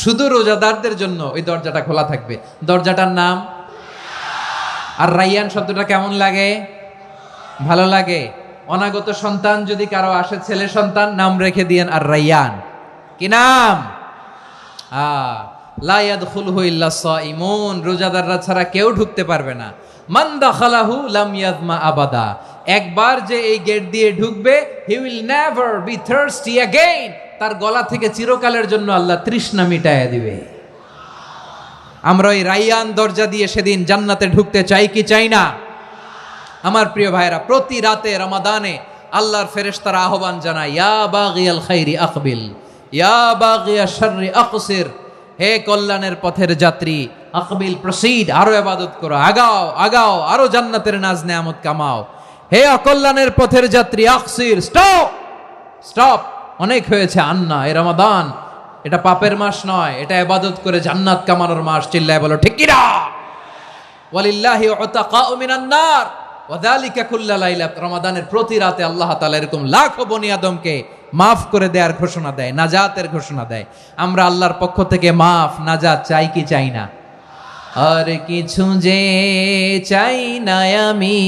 শুধু রোজাদারদের জন্য ওই দরজাটা খোলা থাকবে। দরজাটার নাম আর রায়্যান। শব্দটা কেমন লাগে? ভালো লাগে। অনাগত সন্তান যদি কারো আসে, ছেলে সন্তান, নাম রেখে দিয়েন আর রায়্যান। কি নাম? লা ইয়াদখুলুহু ইল্লা সাইমুন, রোজাদাররা ছাড়া কেউ ঢুকতে পারবে না। মান দাখালাহু লাম ইয়াযমা আবাদা, একবার যে এই গেট দিয়ে ঢুকবে, he will never be thirsty again, তার গলা থেকে চিরকালের জন্য আল্লাহ তৃষ্ণা মিটায়া দিবে। আমরা ওই রায়্যান দরজা দিয়ে সেদিন জান্নাতে ঢুকতে চাই কি চাই না? আমার প্রিয় ভাইরা, প্রতি রাতে রমাদানে আল্লাহর ফেরেশতারা আহ্বান জানায়, ইয়া বাগিয়াল খাইরি আকবিল, ইয়া বাগিয়াশ শাররি আকসির, হে কল্যাণের পথের যাত্রী, আকবিল, প্রসিড, আরো ইবাদত করো, আগাও আগাও, আরো জান্নাতের নাজ নেয়ামত কামাও। হে অকল্যাণের পথের যাত্রী, আকসির, স্টপ স্টপ, অনেক হয়েছে। আন্না, এ রমাদান এটা পাপের মাস নয়, এটা ইবাদত করে জান্নাত কামানোর মাস। চিল্লায় বলো ঠিক কি না? ওয়ালিল্লাহি উতাকাউ মিনান নার ওয়া যালিকা কুল্লা লাইলা, রমাদানের প্রতি রাতে আল্লাহ তাআলা এরকম লাখো বনি আদমকে মাফ করে দেওয়ার ঘোষণা দেয়, নাজাতের ঘোষণা দেয়। আমরা আল্লাহর পক্ষ থেকে মাফ, নাজাত চাই কি চাই না? আর কিছু যে চাই না আমি,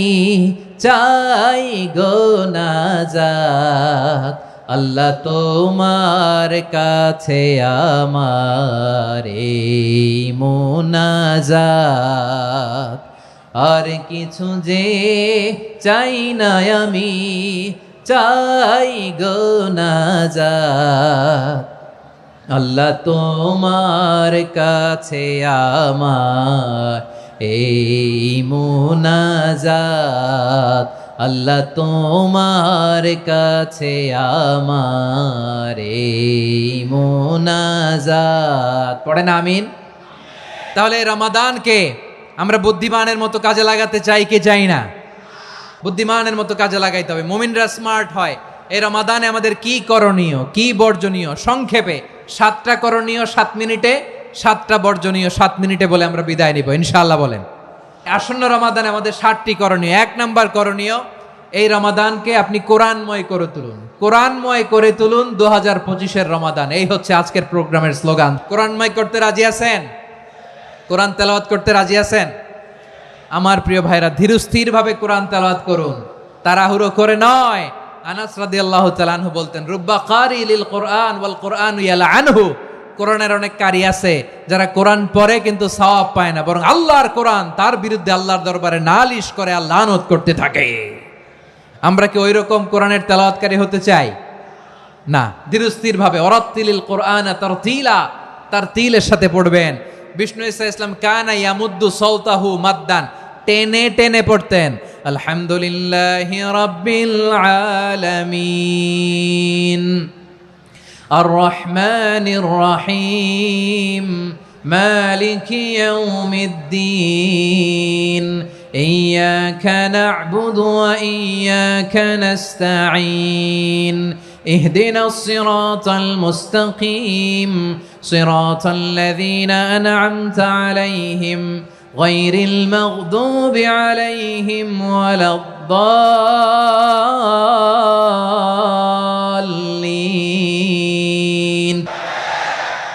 চাই গো নাজাত, আল্লাহ তোমার কাছে আমার এই মুনাজাত। আর কিছু যে চাই না আমি, চাই গো নাজাত, আল্লাহ তোমার কাছে আমার এই মুনাজাত, আল্লাহ তোমার কাছে আমার এই মুনাজাত। পড়েন আমিন। তাহলে রমাদানকে আমরা বুদ্ধিমানের মতো কাজে লাগাতে চাই কি চাই না? বুদ্ধিমানের মতো কাজে লাগাইতে হবে। মুমিনরা স্মার্ট হয়। এই রমাদানে আমাদের কি করণীয়, কি বর্জনীয়, সংক্ষেপে 7টা করণীয় 7 মিনিটে, 7টা বর্জনীয় 7 মিনিটে বলে আমরা বিদায় নিব ইনশাআল্লাহ। বলেন, আসন্ন রমাদানে আমাদের 7টি করণীয়। 1 নাম্বার করণীয়, এই রমাদানকে আপনি কোরআনময় করে তুলুন। কোরআনময় করে তুলুন 2025-এর রমাদান। এই হচ্ছে আজকের প্রোগ্রামের স্লোগান। কোরআনময় করতে রাজি আছেন? কোরআন তেলাওয়াত করতে রাজি আছেন? আমার প্রিয় ভাইরা, ধীরস্থির ভাবে কোরআন তেলাওয়াত করুন, তাড়াহুড়ো করে নয়। আনাস রাদিয়াল্লাহু তাআলা আনহু বলতেন, রুব্বা কারি লিল কোরআন ওয়াল কোরআনু ইয়ালআনহু। কোরআনের অনেক কারি আছে যারা কোরআন পড়ে কিন্তু সওয়াব পায় না, বরং আল্লাহর কোরআন তার বিরুদ্ধে আল্লাহর দরবারে নালিশ করে আর লানত করতে থাকে। আমরা কি ওই রকম কোরআনের তেলাওয়াতকারী হতে চাই? না। ধীরস্থির ভাবে ওয়ারাত্তিলিল কোরআনা তারতিলা, তারতিলের সাথে পড়বেন। বিষ্ণু ঈসা ইসলাম কানা ইয়ামুদ্দু সাওতাহু মাদ্দান, টেনে টেনে পড়তেন। আলহামদুলিল্লাহি রাব্বিল আলামিন আর রহমানির রহিম মালিকি ইয়াউমিদ্দিন ইয়্যাকা না'বুদু ওয়া ইয়্যাকা নাস্তাঈন ইহদিনাস সিরাতাল মুস্তাকিম সিরাতাল লাযীনা আন'আমতা আলাইহিম গায়রিল মাগদুবি আলাইহিম ওয়ালাদ-দাল্লিন।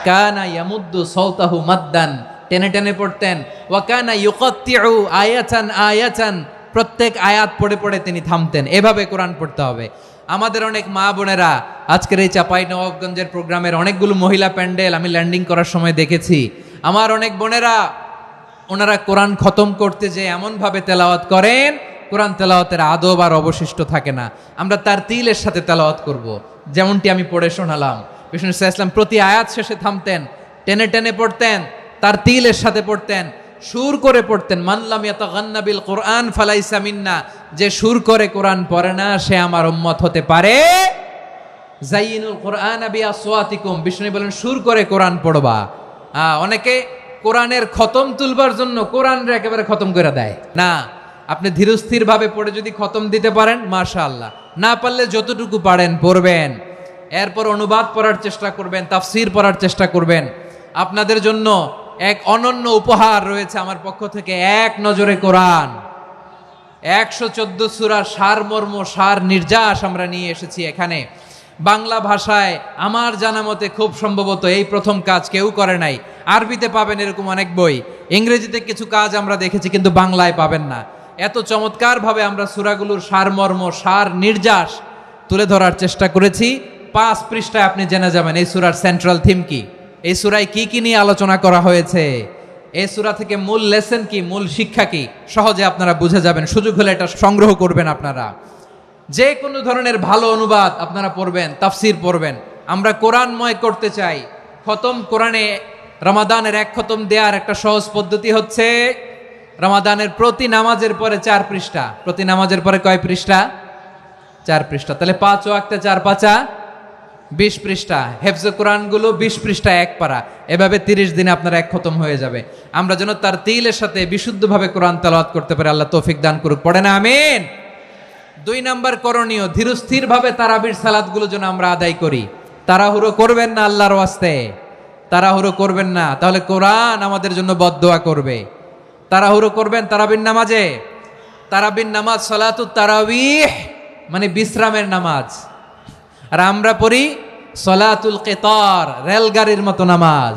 কানা ইয়ামুদ্দু সাওতাহু মাদ্দান, টেনে টেনে পড়তেন। ওয়া কানা ইউকাত্তিউ আয়াতান আয়াতান, প্রত্যেক আয়াত পড়ে পড়ে তিনি থামতেন। এভাবে কোরআন পড়তে হবে। আমাদের অনেক মা বোনেরা আজকের এই চাঁপাইনবাবগঞ্জের প্রোগ্রামের অনেকগুলো মহিলা প্যান্ডেল আমি ল্যান্ডিং করার সময় দেখেছি। আমার অনেক বোনেরা, ওনারা কোরআন খতম করতে যে এমনভাবে তেলাওয়াত করেন, কোরআন তেলাওয়াতের আদব আর অবশিষ্ট থাকে না। আমরা তার তিলের সাথে তেলাওয়াত করব, যেমনটি আমি পড়ে শোনালাম। বিষ্ণু ইসলাম প্রতি আয়াত শেষে থামতেন, টেনে টেনে পড়তেন, তার তিলের সাথে পড়তেন, সুর করে পড়তেন। মানলাম ইয়াতাগান্না বিল কোরআন ফালাইসা মিন্না, যে সুর করে কোরআন পড়ে না সে আমার উম্মত হতে পারে। যাইনুল কোরআন বিআসওয়াতিকুম, বিষ্ণু বলেন সুর করে কোরআন পড়বা। অনেকে কোরআনের খতম তুলবার জন্য কোরআনরে একেবারে খতম করে দেয় না। আপনি ধীরস্থির ভাবে পড়ে যদি খতম দিতে পারেন মাশাআল্লাহ, না পারলে যতটুকু পারেন পড়বেন। এরপর অনুবাদ পড়ার চেষ্টা করবেন, তাফসির পড়ার চেষ্টা করবেন। আপনাদের জন্য এক অনন্য উপহার রয়েছে আমার পক্ষ থেকে, এক নজরে কোরআন। 114 সূরার সারমর্ম, সার নির্যাস আমরা নিয়ে এসেছি এখানে। বাংলা ভাষায় আমার জানা মতে খুব সম্ভবত এই প্রথম কাজ, কেউ করে নাই। আরবিতে পাবেন এরকম অনেক বই, ইংরেজিতে কিছু কাজ আমরা দেখেছি, কিন্তু বাংলায় পাবেন না। এত চমৎকারভাবে আমরা সূরাগুলোর সারমর্ম, সার নির্যাস তুলে ধরার চেষ্টা করেছি। 5 পৃষ্ঠায় আপনি জেনে যাবেন এই সূরার সেন্ট্রাল থিম কি, এই সূরায় কি কি নিয়ে আলোচনা করা হয়েছে, এই সূরা থেকে মূল লেসন কি, মূল শিক্ষা কি, সহজে আপনারা বুঝে যাবেন। সুযোগ হলে এটা সংগ্রহ করবেন আপনারা। যে কোনো ধরনের ভালো অনুবাদ আপনারা পড়বেন, তাফসির পড়বেন। আমরা কোরআনময় করতে চাই। খতম কোরআনে রমাদানের 1 খতম দেওয়ার একটা সহজ পদ্ধতি হচ্ছে, রমাদানের প্রতি নামাজের পরে 4 পৃষ্ঠা। প্রতি নামাজের পরে কয় পৃষ্ঠা? 4 পৃষ্ঠা। তাহলে 5 ওয়াক্তে 4 পাঁচা 20 পৃষ্ঠা। হেফজে কোরআনগুলো 20 পৃষ্ঠা 1 পারা। এভাবে 30 দিনে আপনার 1 খতম হয়ে যাবে। আমরা যেন তার তিলের সাথে বিশুদ্ধভাবে কোরআন তেলাওয়াত করতে পারি, আল্লাহ তৌফিক দান করুক। পড়ে না আমিন। 2 নাম্বার করণীয়, ধীরস্থির ভাবে তারাবির সালাতগুলো যেন আমরা আদায় করি। তাড়াহুড়ো করবেন না আল্লাহর ওয়াস্তে, তাড়াহুড়ো করবেন না, তাহলে কোরআন আমাদের জন্য বদদোয়া করবে। তাড়াহুড়ো করবেন তারাবির নামাজে। তারাবির নামাজ সালাতুত তারাবিহ মানে বিশ্রামের নামাজ, আর আমরা পড়ি সলাতুল কিতার, রেলগাড়ির মতো নামাজ।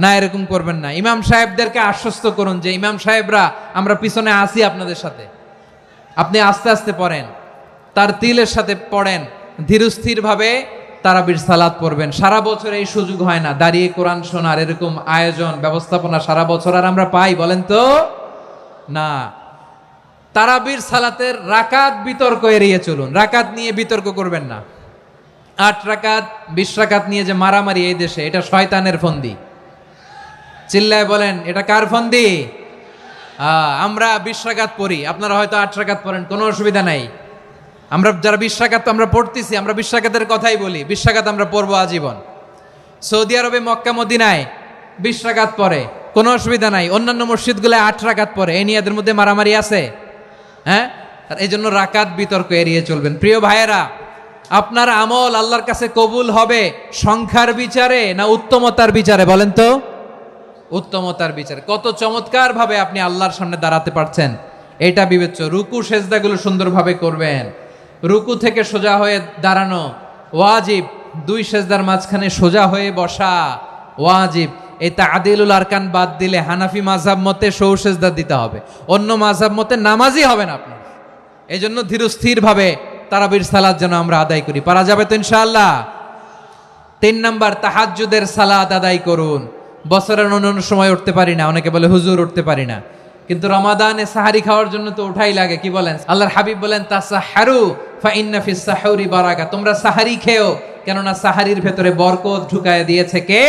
না, এরকম করবেন না। ইমাম সাহেবদেরকে আশ্বস্ত করুন যে ইমাম সাহেবরা আমরা পিছনে আসি আপনাদের সাথে, আপনি আস্তে আস্তে পড়েন, তার তিলের সাথে পড়েন, ধীরস্থির ভাবে তারাবির সালাত পড়বেন। সারা বছর এই সুযোগ হয় না, দাঁড়িয়ে কোরআন শোনার এরকম আয়োজন ব্যবস্থাপনা সারা বছর আর আমরা পাই বলেন তো না। তারাবির সালাতের রাকাত বিতর্ক এড়িয়ে চলুন, রাকাত নিয়ে বিতর্ক করবেন না। 8 রাকাত 20 রাকাত নিয়ে যে মারামারি এই দেশে, এটা শয়তানের ফন্দি। চিল্লায় বলেন এটা কার ফন্দি? আমরা 20 রাকাত পড়ি, আপনারা হয়তো 8 রাকাত পড়েন, কোনো অসুবিধা নাই। আমরা যারা 20 রাকাত আমরা পড়তেছি, আমরা 20 রাকাতের কথাই বলি, 20 রাকাত আমরা পড়বো আজীবন। সৌদি আরবে মক্কা মদিনায় 20 রাকাত পড়ে, কোনো অসুবিধা নাই। অন্যান্য মসজিদগুলো 8 রাকাত পড়ে, এই নিয়ে এদের মধ্যে মারামারি আছে? হ্যাঁ, এই জন্য রাকাত বিতর্ক এড়িয়ে চলবেন। প্রিয় ভাইয়েরা, আপনার আমল আল্লাহর কাছে কবুল হবে সংখ্যার বিচারে না উত্তমতার বিচারে? বলেন তো, উত্তমতার বিচারে। কত চমৎকার ভাবে আপনি আল্লাহর সামনে দাঁড়াতে পারছেন এটা বিবেচ্য। রুকু সেজদাগুলো সুন্দরভাবে করবেন, রুকু থেকে সোজা হয়ে দাঁড়ানো ওয়াজিব, 2 সেজদার মাঝখানে সোজা হয়ে বসা ওয়াজিব। এই তাআদিলুল আরকান বাদ দিলে হানাফি মাযহাব মতে সৌ সেজদা দিতে হবে, অন্য মাযহাব মতে নামাজই হবে না আপনার। এই জন্য ধীরস্থির ভাবে তারাবির সালাত যেন আমরা আদায় করি। পারা যাবে তো ইনশাআল্লাহ? 3 নাম্বার, তাহাজ্জুদের সালাত আদায় করুন। বছরের অন্যান্য সময় উঠতে পারি না, অনেকে বলে হুজুর উঠতে পারি না, কিন্তু রমাদানে সাহারি খাওয়ার জন্য তো উঠাই লাগে। কি বলেন? আল্লাহর হাবিব বলেন তাসাহারু ফা ইন্না ফিস সাহুরি বারাকা, তোমরা সাহারি খেও, কেননা সাহারির ভেতরে বরকত ঢুকায় দিয়েছে কে?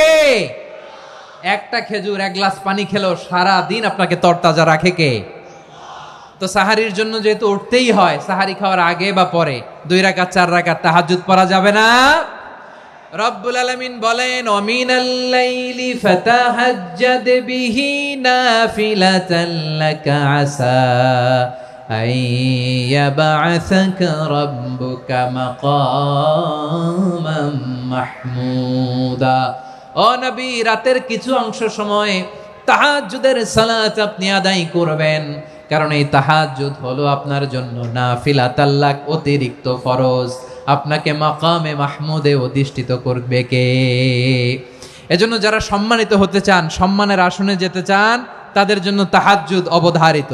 একটা খেজুর, 1 গ্লাস পানি খেলেও সারা দিন আপনাকে তরতাজা রাখে কে? তো সাহারির জন্য যেহেতু উঠতেই হয়, সাহারি খাওয়ার আগে বা পরে 2 রাকাত 4 রাকাত তাহাজ্জুদ পড়া যাবে না? রব্বুল আলামিন বলেন ওয়ামিনাল লাইলি ফাতাহাজ্জাদ বিহি নাফিলাতান লাকা আসা আইয়াবআসাকা রাব্বুকা মাকামান মাহমুদা। ও নবী, রাতের কিছু অংশ সময় তাহাজ্জুদের সালাত আপনি আদায় করবেন, কারণ এই তাহাজ্জুদ হলো আপনার জন্য নাফিলাতাল লাক, অতিরিক্ত ফরজ। আপনাকে মাকামে মাহমুদে অধিষ্ঠিত করবে কে? এজন্য যারা সম্মানিত হতে চান, সম্মানের আসনে যেতে চান, তাদের জন্য তাহাজ্জুদ অবধারিত।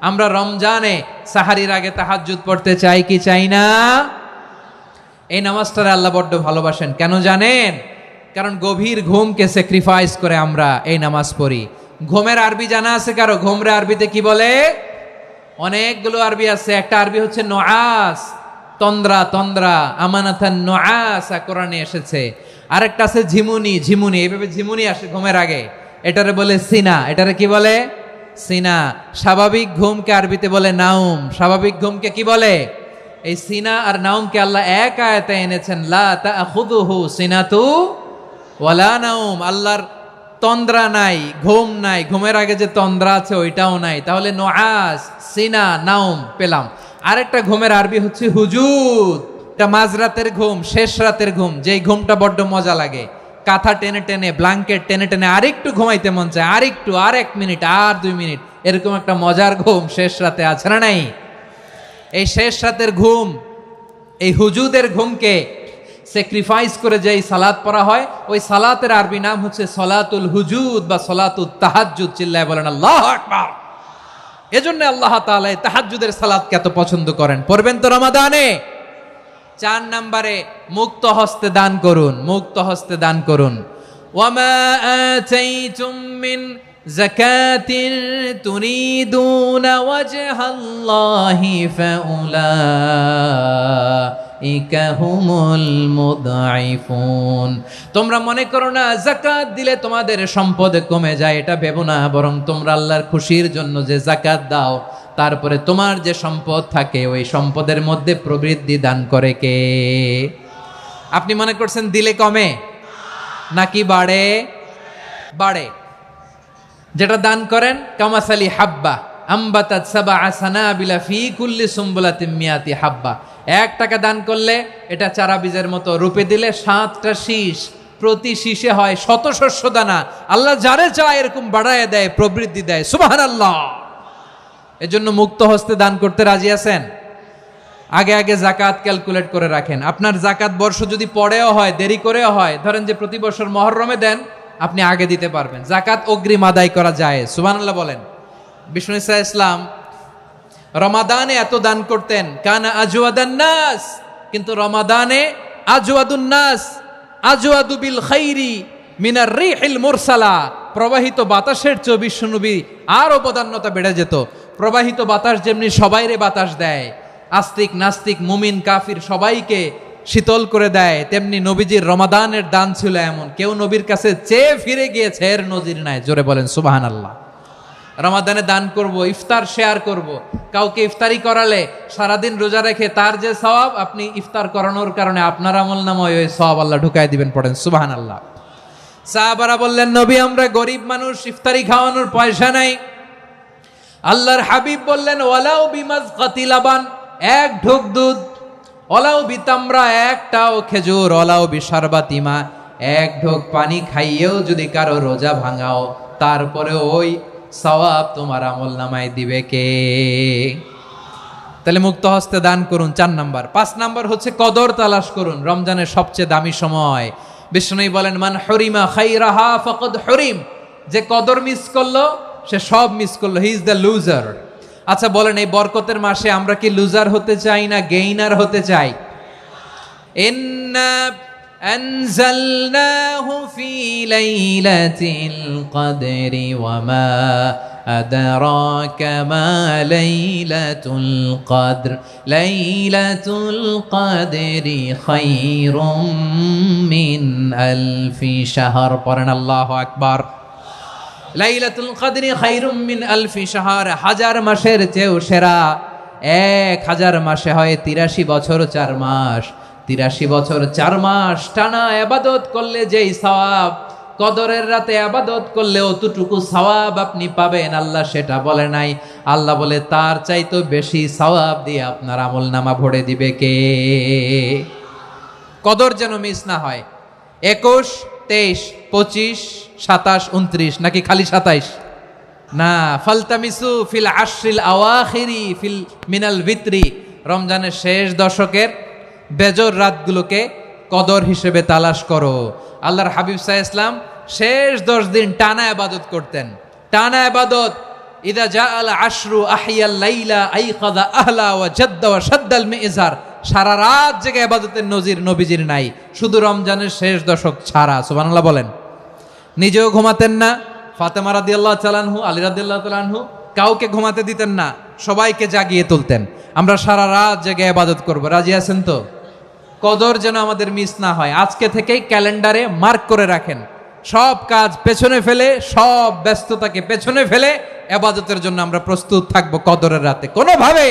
আমরা রমজানে সাহারির আগে তাহাজ্জুদ পড়তে চাই কি চাই না? এই নামাজটারে আল্লাহ বড্ড ভালোবাসেন, কেন জানেন? কারণ গভীর ঘুমকে স্যাক্রিফাইস করে আমরা এই নামাজ পড়ি। ঘুমের আরবি জানা আছে কারো? ঘুমরে আরবিতে কি বলে? অনেকগুলো আরবি আছে। একটা আরবি হচ্ছে নুআস, তন্দ্রা, তন্দ্রা, আমানাতান নুআসা কোরআনে এসেছে। আরেকটা আছে ঝিমুনি, ঝিমুনি, এইভাবে ঝিমুনি আসে ঘুমের আগে, এটারে বলে সিনা। এটারে কি বলে? সিনা। স্বাভাবিক ঘুমকে আরবিতে বলে নাউম। স্বাভাবিক ঘুমকে কি বলে? এই সিনা আর নাউমকে আল্লাহ এক আয়াতে এনেছেন, লা তাখুযুহু সিনাতু ওয়ালা নাউম। আল্লাহর তন্দ্রা নাই, ঘুম নাই, ঘুমের আগে যে তন্দ্রা আছে ওইটাও নাই। তাহলে নুআস, সিনা, নাউম পেলাম। আরেকটা ঘুমের আরবি হচ্ছে হুজুদ। এটা মাঝরাতের ঘুম, শেষ রাতের ঘুম, যেই ঘুমটা বড্ড মজা লাগে। কাঁথা টেনে টেনে, ব্ল্যাঙ্কেট টেনে টেনে আরেকটু ঘুমাইতে মন চায়, আরেকটু, আর 1 মিনিট, আর 2 মিনিট, এরকম একটা মজার ঘুম শেষ রাতে আছে না নাই? এই শেষ রাতের ঘুম, এই হুজুদের ঘুমকে স্যাক্রিফাইস করে যেই সালাত পড়া হয়, ওই সালাতের আরবি নাম হচ্ছে সলাতুল হুজুদ বা সলাতুত তাহাজ্জুদ। চিল্লায় বলেন আল্লাহু আকবার। এজন্য আল্লাহ তাআলা তাহাজ্জুদের সালাতকে এত পছন্দ করেন। পড়বেন তো রমাদানে। 4 নম্বরে মুক্ত হস্তে দান করুন, মুক্ত হস্তে দান করুন। ওয়ামা আতাইতুম মিন যাকাতিন তুরিদুনা ওয়াজহাল্লাহি ফাউলাইকা হুমুল মুদঈফুন। তোমরা মনে করো না যাকাত দিলে তোমাদের সম্পদ কমে যায়, এটা ভেবো না, বরং তোমরা আল্লাহর খুশির জন্য যে যাকাত দাও, তারপরে তোমার যে সম্পদ থাকে ওই সম্পদের মধ্যে প্রবৃদ্ধি দান করে কে? আপনি মনে করছেন দিলে কমে নাকি বাড়ে? বাড়ে। যেটা দান করেন কামাসালি হাব্বা আম্বাতাত সাবআ সানাবিলা ফি কুল্লি সুম্বুলাতিন মিয়াতি হাব্বা। 1 টাকা দান করলে এটা চারা বীজের মতো, রূপে দিলে 7টা শীষ, প্রতি শীষে হয় 100 শস্য দানা। আল্লাহ যারে চায় এরকম বাড়ায় দেয়, প্রবৃদ্ধি দেয়। সুবহানাল্লাহ। এজন্য মুক্ত হস্তে দান করতে রাজি আছেন? আগে আগে যাকাত ক্যালকুলেট করে রাখেন। আপনার যাকাত বর্ষ যদি পরেও হয়, দেরি করেও হয়, ধরেন যে প্রতি বছর মুহররমে দেন, আপনি আগে দিতে পারবেন। জাকাত অগ্রিম আদায় করা যায়, সুবহানাল্লাহ বলেন। বিষ্ণু ইসা ইসলাম রমাদানে এত দান করতেন, কানা আজওয়াদান নাস, কিন্তু রমাদানে আজওয়াদুন নাস আজওয়াদু বিল খাইরি মিনার রিহিল মুরসালা, প্রবাহিত বাতাসের চেয়ে বিশ্বনবী আরো বদান্যতা বেড়ে যেত। প্রবাহিত বাতাস যেমনি সবাইরে বাতাস দেয়, আস্তিক নাস্তিক মুমিন কাফির সবাইকে শীতল করে দেয়, তেমনি নবীজির রমাদানের দান ছিল এমন, কেউ নবীর কাছে চেয়ে ফিরে গিয়েছে এর নজির নাই। জোরে বলেন সুবহানাল্লাহ। রমাদানে দান করব, ইফতার শেয়ার করব। কাউকে ইফতারি করালে সারাদিন রোজা রেখে তার যে সওয়াব, আপনি ইফতার করানোর কারণে আপনার আমলনামায় ওই সওয়াব আল্লাহ ঢুকাই দিবেন। পড়েন সুবহানাল্লাহ। সাহাবারা বললেন, নবী আমরা গরিব মানুষ, ইফতারি খাওয়ানোর পয়সা নাই। আল্লাহর হাবিব বললেন, ওয়ালাউ বিমাজকাতি লাবান, এক ঢোক দুধ, ওয়ালাউ বিতামরা, একটাও খেজুর, ওয়ালাউ বিশারবাতিমা, এক ঢোক পানি খাইয়েও যদি কারো রোজা ভাঙাও, তারপরে ওই সওয়াব তোমার আমলনামায় দিবে কে? তাহলে মুক্ত হস্তে দান করুন, 4 নাম্বার। 5 নাম্বার হচ্ছে কদর তালাশ করুন, রমজানের সবচেয়ে দামি সময়। বিষ্ণু বলেন, মান হরিমা খাইরাহা ফাকাদ হরিম, যে কদর মিস করলো সে সব মিস করলো, হি ইজ দ্য লুজার। আচ্ছা বলেন, এই বরকতের মাসে আমরা কি লুজার হতে চাই না গেইনার হতে চাই? ইন্না আনজালনাহু ফি লাইলাতিল কদরি ওয়া মা আদরাকা মা লাইলাতুল কদর, লাইলাতুল কদরি খায়রুম মিন আলফি শাহর। পড়েন আল্লাহু আকবার। লাইলাতুল কদরি খায়রুম মিন আলফি শাহর, 1000 মাসের চেয়েও সেরা। 1000 মাসে হয় 83 বছর 4 মাস। 83 বছর 4 মাস টানা ইবাদত করলে যেই সওয়াব, কদরের রাতে ইবাদত করলে অতটুকু সওয়াব আপনি পাবেন, আল্লাহ সেটা বলে নাই। আল্লাহ বলে তার চাইতে বেশি সওয়াব দিয়ে আপনার আমলনামা ভরে দিবে কে? কদর যেন মিস না হয়। 21, 23, 25, 27, 29, নাকি খালি 27? না, ফালতামিসু ফিল আশরিল আওয়াখিরি ফিল মিনাল ভিতরি, রমজানের শেষ দশকের বেজর রাতগুলোকে কদর হিসেবে তালাশ করো। আল্লাহর হাবিব সাল্লাল্লাহু আলাইহি ওয়াসাল্লাম শেষ 10 দিন টানা ইবাদত করতেন, টানা ইবাদত। ইদা জাআল আশরু আহিয়াল লাইলা আইকাযা আহলা ওয়া জাদ্দা ওয়া শাদ্দাল মিজার, সারা রাত জেগে ইবাদতের নজির নবীজির নাই, শুধু রমজানের শেষ দশক ছাড়া। সুবহানাল্লাহ বলেন। নিজেও ঘুমাতেন না, ফাতেমা রাদিয়াল্লাহু তাআলা আনহু, আলী রাদিয়াল্লাহু তাআলা আনহু কাউকে ঘুমাতে দিতেন না, সবাইকে জাগিয়ে তুলতেন। আমরা সারা রাত জেগে ইবাদত করব, রাজি আছেন তো? কদর যেন আমাদের মিস না হয়। আজকে থেকেই ক্যালেন্ডারে মার্ক করে রাখেন, সব কাজ পেছনে ফেলে, সব ব্যস্ততাকে পেছনে ফেলে ইবাদতের জন্য আমরা প্রস্তুত থাকবো কদরের রাতে। কোনোভাবে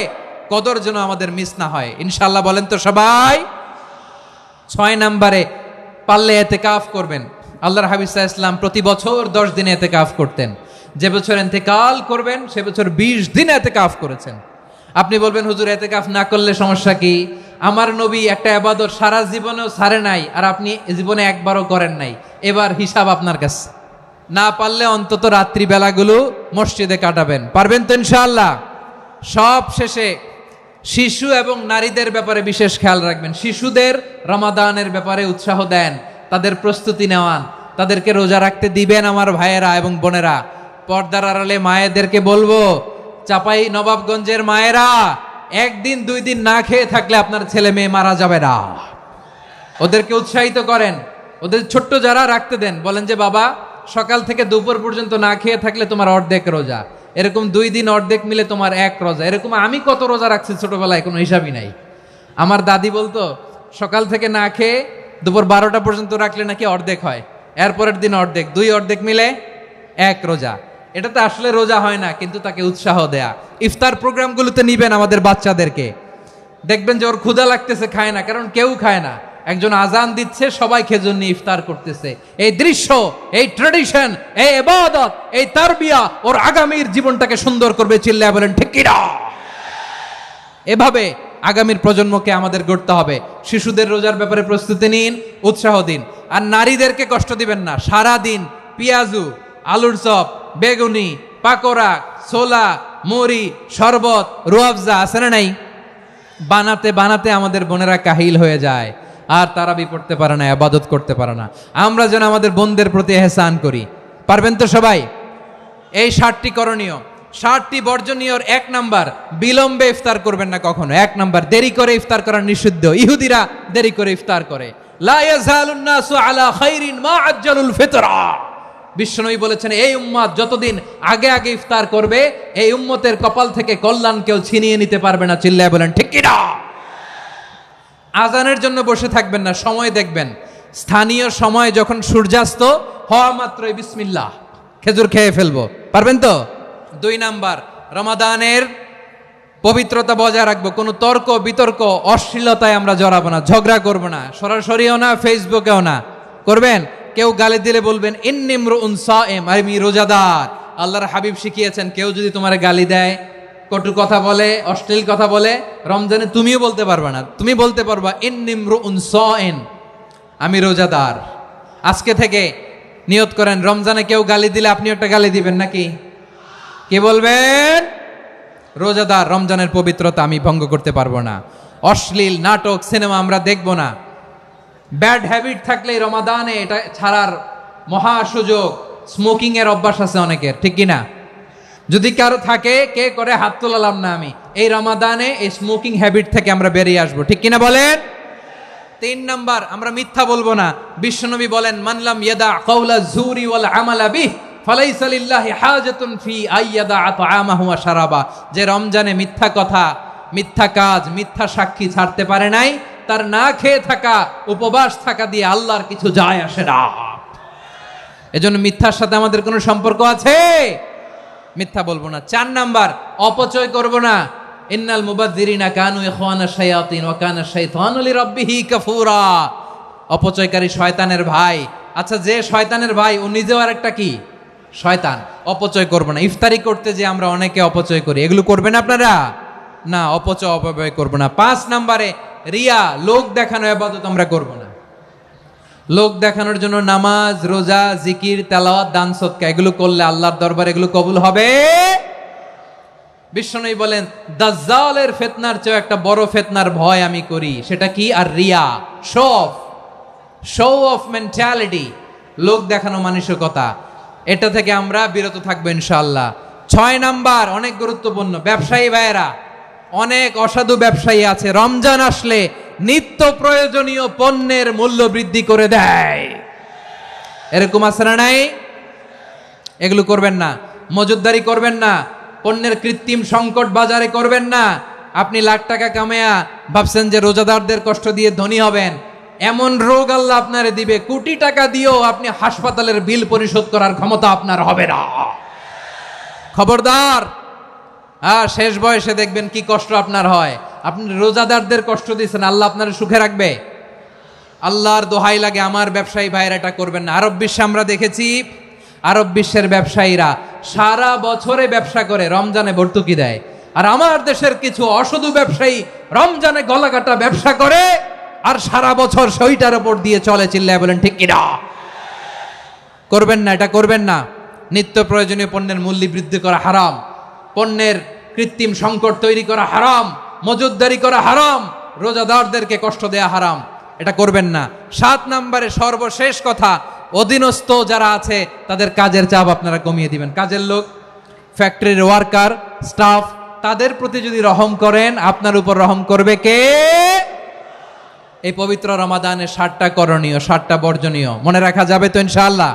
কদর যেন আমাদের মিস না হয়, ইনশাআল্লাহ। বলেন তো সবাই। 6 নম্বরে পারলে ইতিকাফ করবেন। আল্লাহর হাবিব সাল্লাল্লাহু আলাইহি ওয়াসাল্লাম প্রতি বছর 10 দিন ইতিকাফ করতেন। যে বছর ইন্তেকাল করবেন সে বছর 20 দিন ইতিকাফ করেছেন। আপনি বলবেন, হুজুর ইতিকাফ না করলে সমস্যা কি? আমার নবী একটা ইবাদত সারা জীবনেও ছাড়ে নাই, আর আপনি জীবনে একবারও করেন নাই। এবার হিসাব আপনার কাছে। না পারলে অন্তত রাত্রি বেলাগুলো মসজিদে কাটাবেন, পারবেন তো ইনশাআল্লাহ? সব শেষে শিশু এবং নারীদের ব্যাপারে বিশেষ খেয়াল রাখবেন। শিশুদের রমাদানের ব্যাপারে উৎসাহ দেন, তাদের প্রস্তুতি নেওয়ান, তাদেরকে রোজা রাখতে দিবেন। আমার ভাইয়েরা এবং বোনেরা, পর্দার আড়ালে মায়েদেরকে বলবো, চাপাই নবাবগঞ্জের মায়েরা, 1 দিন 2 দিন না খেয়ে থাকলে আপনার ছেলে মেয়ে মারা যাবে না। ওদেরকে উৎসাহিত করেন, ওদের ছোট্ট যারা রাখতে দেন, বলেন যে বাবা সকাল থেকে দুপুর পর্যন্ত না খেয়ে থাকলে তোমার অর্ধেক রোজা, এরকম 2 দিন অর্ধেক মিলে তোমার 1 রোজা। এরকম আমি কত রোজা রাখছি ছোটবেলায়, কোনো হিসাবই নাই। আমার দাদি বলতো, সকাল থেকে না খেয়ে দুপুর 12টা পর্যন্ত রাখলে নাকি অর্ধেক হয়, এরপরের দিন অর্ধেক, 2 অর্ধেক মিলে 1 রোজা। এটা তো আসলে রোজা হয় না, কিন্তু তাকে উৎসাহ দেয়া। ইফতার প্রোগ্রামগুলোতে নিবেন আমাদের বাচ্চাদেরকে, দেখবেন যে ওর ক্ষুধা লাগতেছে, খায় না, কারণ কেউ খায় না। একজন আজান দিচ্ছে, সবাই খেজুর নিয়ে ইফতার করতেছে। এই দৃশ্য, এই ট্রেডিশন, এই ইবাদত, এই তারবিয়া ওর আগামীর জীবনটাকে সুন্দর করবে। চিল্লায়া বলেন ঠিক কি না? এভাবে আগামীর প্রজন্মকে আমাদের গড়তে হবে। শিশুদের রোজার ব্যাপারে প্রস্তুতি নিন, উৎসাহ দিন। আর নারীদেরকে কষ্ট দিবেন না। সারা দিন পেঁয়াজু, আলুর চপ, বেগুনি, পাকোড়া, ছোলা, মুড়ি, শরবত, রুয়াবজা আছে না নাই, বানাতে বানাতে আমাদের বোনেরা কাহিল হয়ে যায়। আর তারাবি পড়তে পারে না, ইবাদত করতে পারে না। আমরা যেন আমাদের বোনদের প্রতি এহসান করি। পারবেন তো সবাই? এই 60টি করণীয়, 60টি বর্জনীয়র 1 নাম্বার, বিলম্বে ইফতার করবেন না কখনো। 1 নাম্বার, দেরি করে ইফতার করা নিষিদ্ধ। ইহুদিরা দেরি করে ইফতার করে। লা ইয়াজালুন নাসু আলা খাইরিন মা আজ্জালুল ফিতরা। বিশ্বনবী বলেছেন, এই উম্মত যতদিন আগে আগে ইফতার করবে, এই উম্মতের কপাল থেকে কল্যাণ কেউ ছিনিয়ে নিতে পারবে না। চিল্লায় বলেন ঠিক কি না? আজানের জন্য বসে থাকবেন না, সময় দেখবেন। স্থানীয় সময় যখন সূর্যাস্ত হওয়া মাত্রই বিসমিল্লাহ, খেজুর খেয়ে ফেলবো। পারবেন তো? 2 নাম্বার, রমাদানের পবিত্রতা বজায় রাখবো। কোনো তর্ক বিতর্ক অশ্লীলতায় আমরা জড়াবো না, ঝগড়া করবো না, সরাসরিও না, ফেসবুকেও না। করবেন? কেউ গালি দিলে বলবেন ইন্নী ইমরুউন সায়েম, আমি রোজাদার। আল্লাহর হাবিব শিখিয়েছেন, কেউ যদি তোমার গালি দেয়, কটু কথা বলে, অশ্লীল কথা বলে, রমজানে তুমিও বলতে পারবে না। তুমি বলতে পারবা ইন্নী ইমরুউন সায়েম, আমি রোজাদার। আজকে থেকে নিয়ত করেন, রমজানে কেউ গালি দিলে আপনি একটা গালি দিবেন নাকি? কে বলবেন? রোজাদার, রমজানের পবিত্রতা আমি ভঙ্গ করতে পারবো না। অশ্লীল নাটক সিনেমা আমরা দেখবো না। ব্যাড হ্যাবিট থাকলে রমাদানে এটা ছাড়ার মহা সুযোগ। স্মোকিং এর অভ্যাস আছে অনেকের, ঠিক কিনা? যদি কারো থাকে, কে করে হাত তোলালাম না আমি। এই রমাদানে এই স্মোকিং হ্যাবিট থেকে আমরা বেরিয়ে আসবো, ঠিক কিনা বলেন? 3 নাম্বার, আমরা মিথ্যা বলবো না। বিশ্বনবী বলেন, মানলাম ইয়াদা কাওলা যুরি ওয়াল আমালা বিহি ফালাইসা লিল্লাহি হাজাতুন ফি আইয়াদা তাআমাহু ওয়া শারাবা। যে রমজানে মিথ্যা কথা, মিথ্যা কাজ, মিথ্যা সাক্ষী ছাড়তে পারে নাই, তার না খেয়ে থাকা, উপবাস থাকা দিয়ে আল্লাহর কিছু যায় আসে না। এজন্য মিথ্যার সাথে আমাদের কোনো সম্পর্ক আছে? মিথ্যা বলবো না। 4 নাম্বার, অপচয় করব না। ইন্নাল মুবাযযিরিনা কানু ইখওয়ানা শায়াতিন ওয়া কানা শাইতানু লিরাব্বিহি কাফুরা। অপচয়কারী শয়তানের ভাই। আচ্ছা, যে শয়তানের ভাই, ও নিজেও আরেকটা কি? শয়তান। অপচয় করব না। ইফতারি করতে যে আমরা অনেকে অপচয় করি, এগুলো করবেন আপনারা? না, অপচয় অপব্যয় করব না। 5 নাম্বারে, রিয়া, লোক দেখানো ইবাদত আমরা করব না। লোক দেখানোর জন্য নামাজ, রোজা, জিকির, তেলাওয়াত, দান সদকা এগুলো করলে আল্লাহর দরবারে এগুলো কবুল হবে। বিশ্বনবী বলেন, দাজ্জালের ফিতনার চেয়ে একটা বড় ফিতনার ভয় আমি করি। সেটা কি? আর রিয়া, শো অফ মেন্টালিটি, লোক দেখানো মানসিকতা। এটা থেকে আমরা বিরত থাকবো ইনশাআল্লাহ। 6 নাম্বার, অনেক গুরুত্বপূর্ণ। ব্যবসায়ী ভাইয়েরা, অনেক অসাধু ব্যবসায়ী আছে, রমজান আসলে নিত্য প্রয়োজনীয় পণ্যের মূল্য বৃদ্ধি করে দেয়। এরকম আছে না নাই? এগুলো করবেন না। মজুদদারি করবেন না। পণ্যের কৃত্রিম সংকট বাজারে করবেন না। আপনি লাখ টাকা কামায়া ভাবছেন যে রোজাদারদের কষ্ট দিয়ে ধনী হবেন। এমন রোগ আল্লাহ আপনারে দিবে, কোটি টাকা দিয়েও আপনি হাসপাতালের বিল পরিশোধ করার ক্ষমতা আপনার হবে না। খবরদার। শেষ বয়সে দেখবেন কি কষ্ট আপনার হয়। আপনি রোজাদারদের কষ্ট দিচ্ছেন, আল্লাহ আপনার সুখে রাখবে? আল্লাহর দোহাই লাগে, আমার ব্যবসায়ী ভাইয়েরা এটা করবেন না। আরব বিশ্বে আমরা দেখেছি, আরব বিশ্বের ব্যবসায়ীরা সারা বছরে ব্যবসা করে, রমজানে ভর্তুকি দেয়। আর আমার দেশের কিছু অসাধু ব্যবসায়ী রমজানে গলাকাটা ব্যবসা করে আর সারা বছর সইটার উপর দিয়ে চলে। চিল্লায় বলেন ঠিক কিনা? করবেন না, এটা করবেন না। নিত্য প্রয়োজনীয় পণ্যের মূল্য বৃদ্ধি করা হারাম। পণ্যের কৃত্রিম সংকট তৈরি করা হারাম। মজুদদারি করা হারাম। রোজাদারদেরকে কষ্ট দেয়া হারাম। এটা করবেন না। 7 নাম্বারে সর্বশেষ কথা, অধীনস্থ যারা আছে তাদের কাজের চাপ আপনারা কমিয়ে দিবেন। কাজের লোক, ফ্যাক্টরির ওয়ার্কার, স্টাফ, তাদের প্রতি যদি রহম করেন, আপনার উপর রহম করবে কে? এই পবিত্র রমাদানের 7টা করণীয়, 7টা বর্জনীয় মনে রাখা যাবে তো ইনশাআল্লাহ?